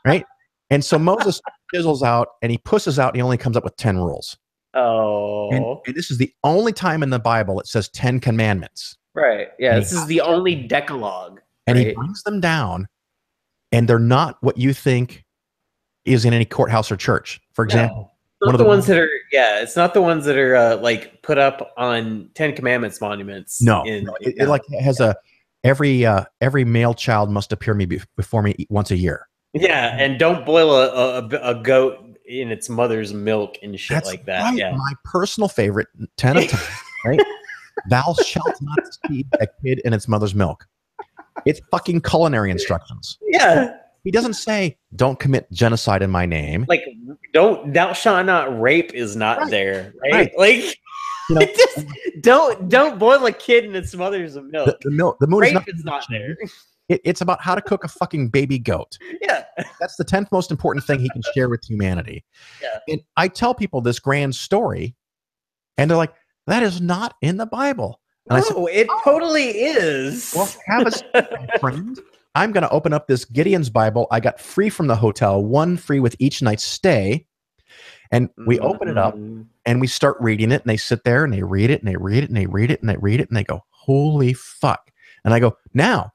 Right? And so Moses fizzles out and he pusses out and he only comes up with 10 rules. Oh. And this is the only time in the Bible it says 10 commandments. Right. Yeah. This is the only Decalogue. And he brings them down, and they're not what you think is in any courthouse or church. For example, Not the ones that are, yeah, it's not the ones that are like put up on Ten Commandments monuments. No, it like has every male child must appear before me once a year. Yeah, and don't boil a goat in its mother's milk and shit. That's like that. Right. Yeah, my personal favorite, 10 of 10, right? Thou shalt not feed a kid in its mother's milk. It's fucking culinary instructions. Yeah. He doesn't say, don't commit genocide in my name. Like, thou shalt not rape is not there, right? Like, just don't boil a kid in its mother's milk. The moon rape is not there. It's about how to cook a fucking baby goat. Yeah. That's the 10th most important thing he can share with humanity. Yeah. And I tell people this grand story, and they're like, that is not in the Bible. And I said, it totally is. Well, have a seat, my friend. I'm going to open up this Gideon's Bible I got free from the hotel, one free with each night's stay. And we open it up and we start reading it, and they sit there and they read it and they read it and they read it and they read it and they go, holy fuck. And I go, now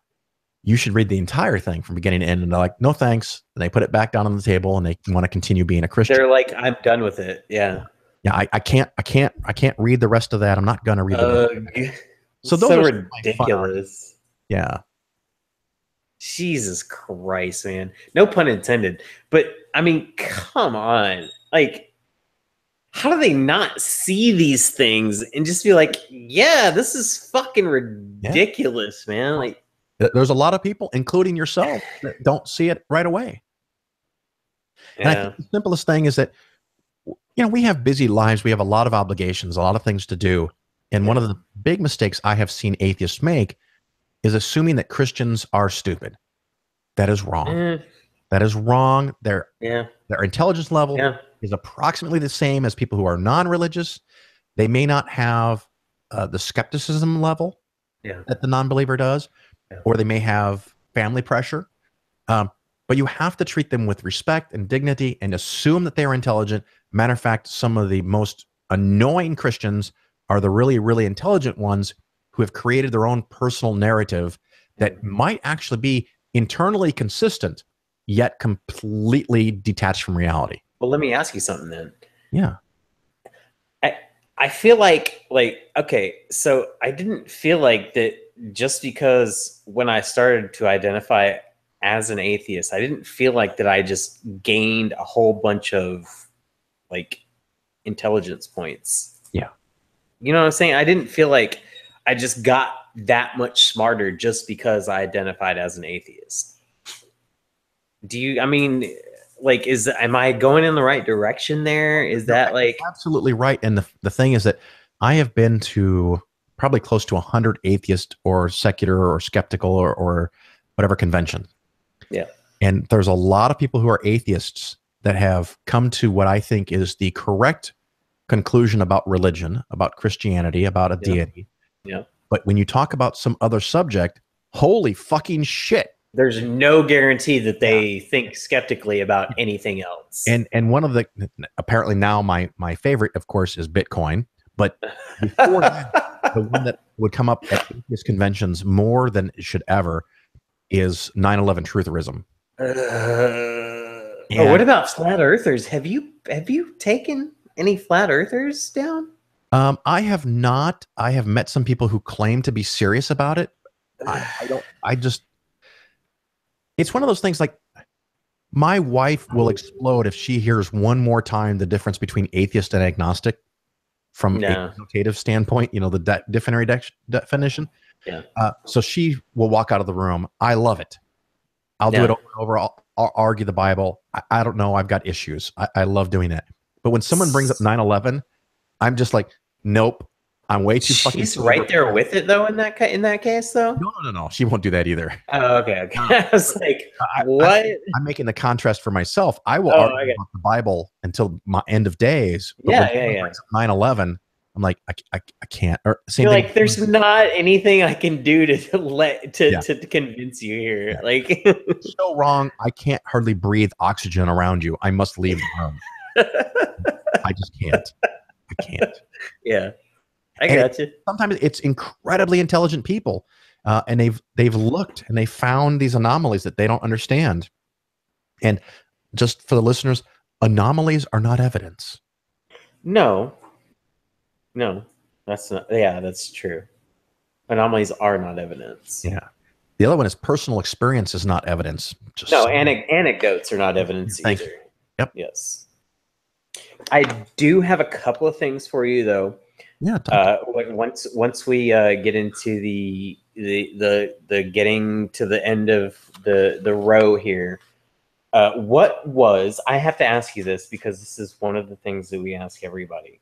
you should read the entire thing from beginning to end. And they're like, no, thanks. And they put it back down on the table and they want to continue being a Christian. They're like, I'm done with it. Yeah. Yeah. I can't read the rest of that. I'm not going to read it. So those are ridiculous. Yeah. Jesus Christ, man. No pun intended. But I mean, come on. Like, how do they not see these things and just be like, yeah, this is fucking ridiculous, man. Like, there's a lot of people, including yourself, that don't see it right away. And I think the simplest thing is that, we have busy lives. We have a lot of obligations, a lot of things to do. And one of the big mistakes I have seen atheists make is assuming that Christians are stupid. That is wrong. That is wrong. Their intelligence level is approximately the same as people who are non-religious. They may not have the skepticism level that the non-believer does, or they may have family pressure. But you have to treat them with respect and dignity and assume that they are intelligent. Matter of fact, some of the most annoying Christians are the really, really intelligent ones who have created their own personal narrative that might actually be internally consistent, yet completely detached from reality. Well, let me ask you something then. Yeah. I feel like, okay, so I didn't feel like that just because when I started to identify as an atheist, I didn't feel like that I just gained a whole bunch of intelligence points. Yeah. You know what I'm saying? I didn't feel like I just got that much smarter just because I identified as an atheist. Am I going in the right direction there? Is that absolutely right? And the thing is that I have been to probably close to 100 atheist or secular or skeptical or whatever convention. Yeah. And there's a lot of people who are atheists that have come to what I think is the correct conclusion about religion, about Christianity, about a deity. Yeah. But when you talk about some other subject, holy fucking shit. There's no guarantee that they think skeptically about anything else. And one of the, apparently now my favorite, of course, is Bitcoin. But before that, the one that would come up at atheist conventions more than it should ever is 9/11 trutherism. What about flat earthers? Have you taken any flat earthers down? I have not. I have met some people who claim to be serious about it. It's one of those things like my wife will explode if she hears one more time the difference between atheist and agnostic from a notative standpoint, the dictionary definition. Yeah. So she will walk out of the room. I love it. I'll do it over and over. I'll argue the Bible. I don't know. I've got issues. I love doing that. But when someone brings up 9/11, I'm just like, nope. I'm way too fucking. She's right there with it though. In that case, though. No. She won't do that either. Oh, okay. I was like, what? I'm making the contrast for myself. I will argue about the Bible until my end of days. But when 9/11, I'm like, I can't. Or same thing. Like, there's not anything I can do to convince you here. Like, it's so wrong. I can't hardly breathe oxygen around you. I must leave the room. I just can't. I can't. Yeah. I got you. Sometimes it's incredibly intelligent people, and they've looked and they found these anomalies that they don't understand. And just for the listeners, anomalies are not evidence. No, no, that's not. Yeah, that's true. Anomalies are not evidence. Yeah. The other one is personal experience is not evidence. Just No, anecdotes are not evidence Thank either. you. Yep. Yes. I do have a couple of things for you though. Yeah. Once we get into the getting to the end of the row here, what was, I have to ask you this because this is one of the things that we ask everybody.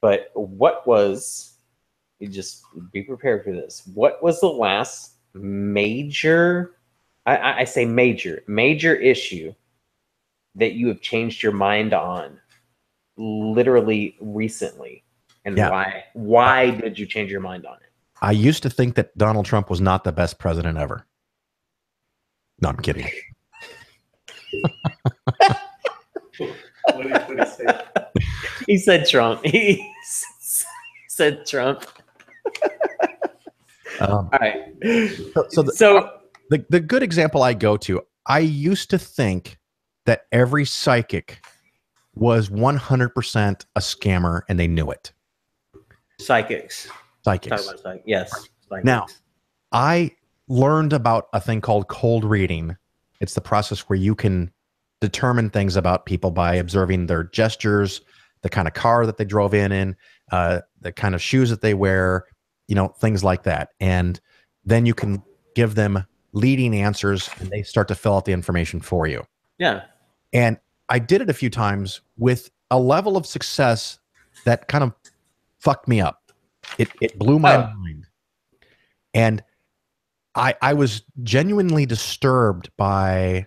But what was, you just be prepared for this. What was the last major, I say major issue that you have changed your mind on literally recently? And why? Why did you change your mind on it? I used to think that Donald Trump was not the best president ever. No, I'm kidding. What did he say? He said Trump. He said Trump. All right. So the good example I go to, I used to think that every psychic was 100% a scammer and they knew it. Psychics. Psychics. Yes. Psychics. Now, I learned about a thing called cold reading. It's the process where you can determine things about people by observing their gestures, the kind of car that they drove in, the kind of shoes that they wear, you know, things like that. And then you can give them leading answers and they start to fill out the information for you. Yeah. And I did it a few times with a level of success that kind of fucked me up. It blew my mind. And I was genuinely disturbed by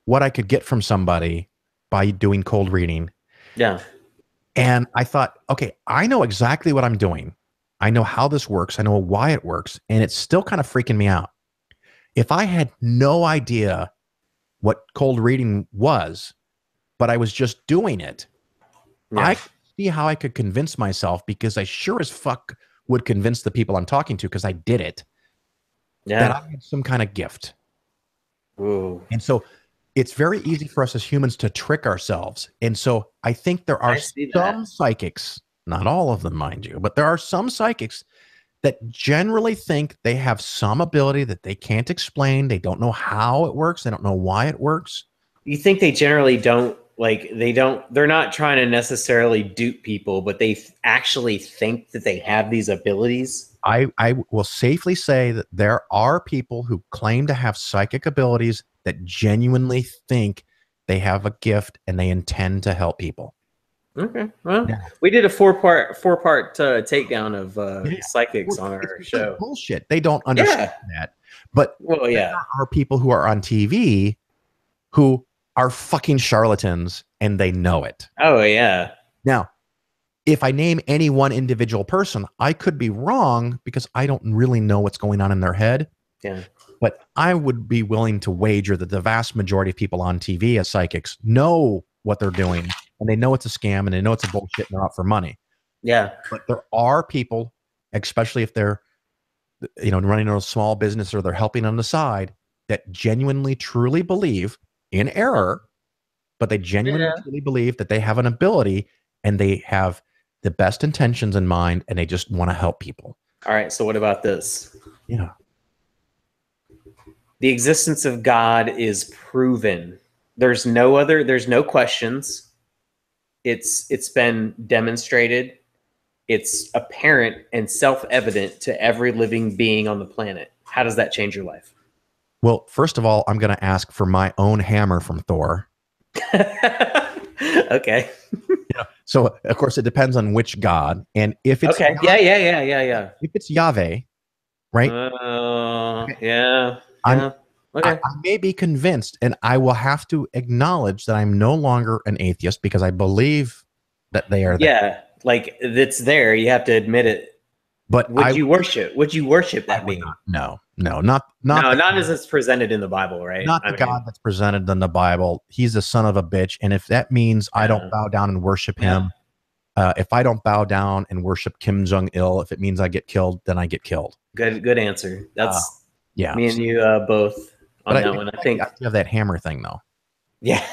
what I could get from somebody by doing cold reading. Yeah. And I thought, okay, I know exactly what I'm doing. I know how this works. I know why it works. And it's still kind of freaking me out. If I had no idea what cold reading was, but I was just doing it, I could see how I could convince myself, because I sure as fuck would convince the people I'm talking to, because I did it, that I had some kind of gift. Ooh. And so it's very easy for us as humans to trick ourselves. And so I think there are some psychics, not all of them, mind you, but there are some psychics that generally think they have some ability that they can't explain. They don't know how it works. They don't know why it works. You think they generally don't, like, they're not trying to necessarily dupe people, but they actually think that they have these abilities? I will safely say that there are people who claim to have psychic abilities that genuinely think they have a gift and they intend to help people. Okay. Well, we did a four-part takedown of psychics on our show. Bullshit. They don't understand that. But there are people who are on TV who are fucking charlatans and they know it. Oh, yeah. Now, if I name any one individual person, I could be wrong because I don't really know what's going on in their head. Yeah. But I would be willing to wager that the vast majority of people on TV as psychics know what they're doing, and they know it's a scam, and they know it's a bullshit, and they're out for money. Yeah. But there are people, especially if they're, you know, running a small business or they're helping on the side, that genuinely, truly believe in error, but they genuinely, truly believe that they have an ability and they have the best intentions in mind, and they just want to help people. All right. So what about this? Yeah. The existence of God is proven. There's no questions. It's been demonstrated. It's apparent and self-evident to every living being on the planet. How does that change your life? Well, first of all, I'm going to ask for my own hammer from Thor. Okay. So, of course, it depends on which god. And if it's yeah. If it's Yahweh, right? Yeah. I may be convinced, and I will have to acknowledge that I'm no longer an atheist because I believe that they are there. Yeah, like it's there. You have to admit it. But would you worship that being? No, not as it's presented in the Bible, right? Not the God that's presented in the Bible. He's a son of a bitch, and if that means I don't bow down and worship him, if I don't bow down and worship Kim Jong-il, if it means I get killed, then I get killed. Good answer. That's me and you both on that one. I think you have that hammer thing though. Yeah.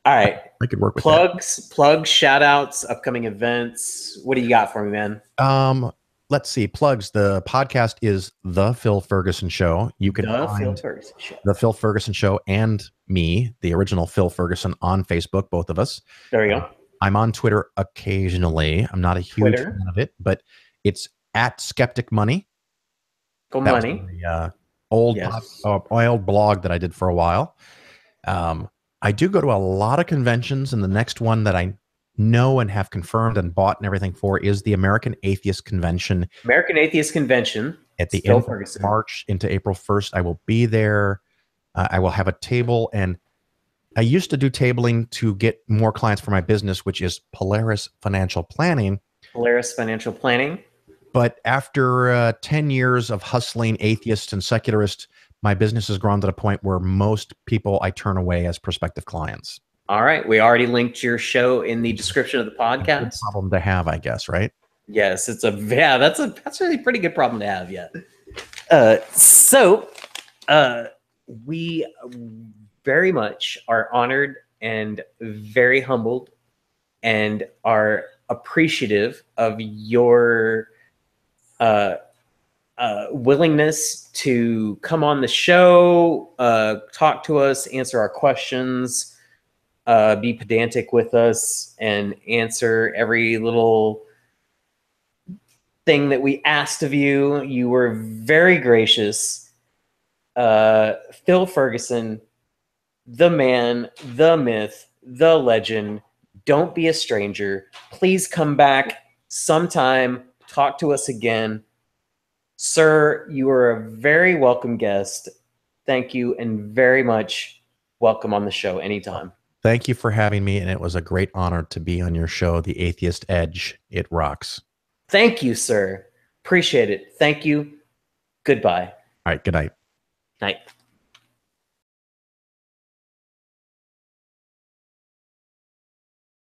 All right. I could work with that. Plugs, shout outs, upcoming events. What do you got for me, man? Let's see. Plugs. The podcast is The Phil Ferguson Show. You can find The Phil Ferguson Show and me, the original Phil Ferguson, on Facebook, both of us. There you go. I'm on Twitter occasionally. I'm not a huge fan of it, but it's at Skeptic Money. Go Money. The old blog that I did for a while. I do go to a lot of conventions, and the next one that I know and have confirmed and bought and everything for is the American Atheist Convention. American Atheist Convention. At the end of March into April 1st, I will be there. I will have a table, and I used to do tabling to get more clients for my business, which is Polaris Financial Planning. Polaris Financial Planning. But after 10 years of hustling atheists and secularists, my business has grown to the point where most people I turn away as prospective clients. All right. We already linked your show in the description of the podcast. Good problem to have, I guess, right? Yes, that's really a pretty good problem to have, yeah. We very much are honored and very humbled and are appreciative of your willingness to come on the show, talk to us, answer our questions, be pedantic with us, and answer every little thing that we asked of you. You were very gracious. Phil Ferguson, the man, the myth, the legend. Don't be a stranger. Please come back sometime. Talk to us again. Sir, you are a very welcome guest. Thank you, and very much welcome on the show anytime. Thank you for having me, and it was a great honor to be on your show, The Atheist Edge. It rocks. Thank you, sir. Appreciate it. Thank you. Goodbye. All right, good night. Night.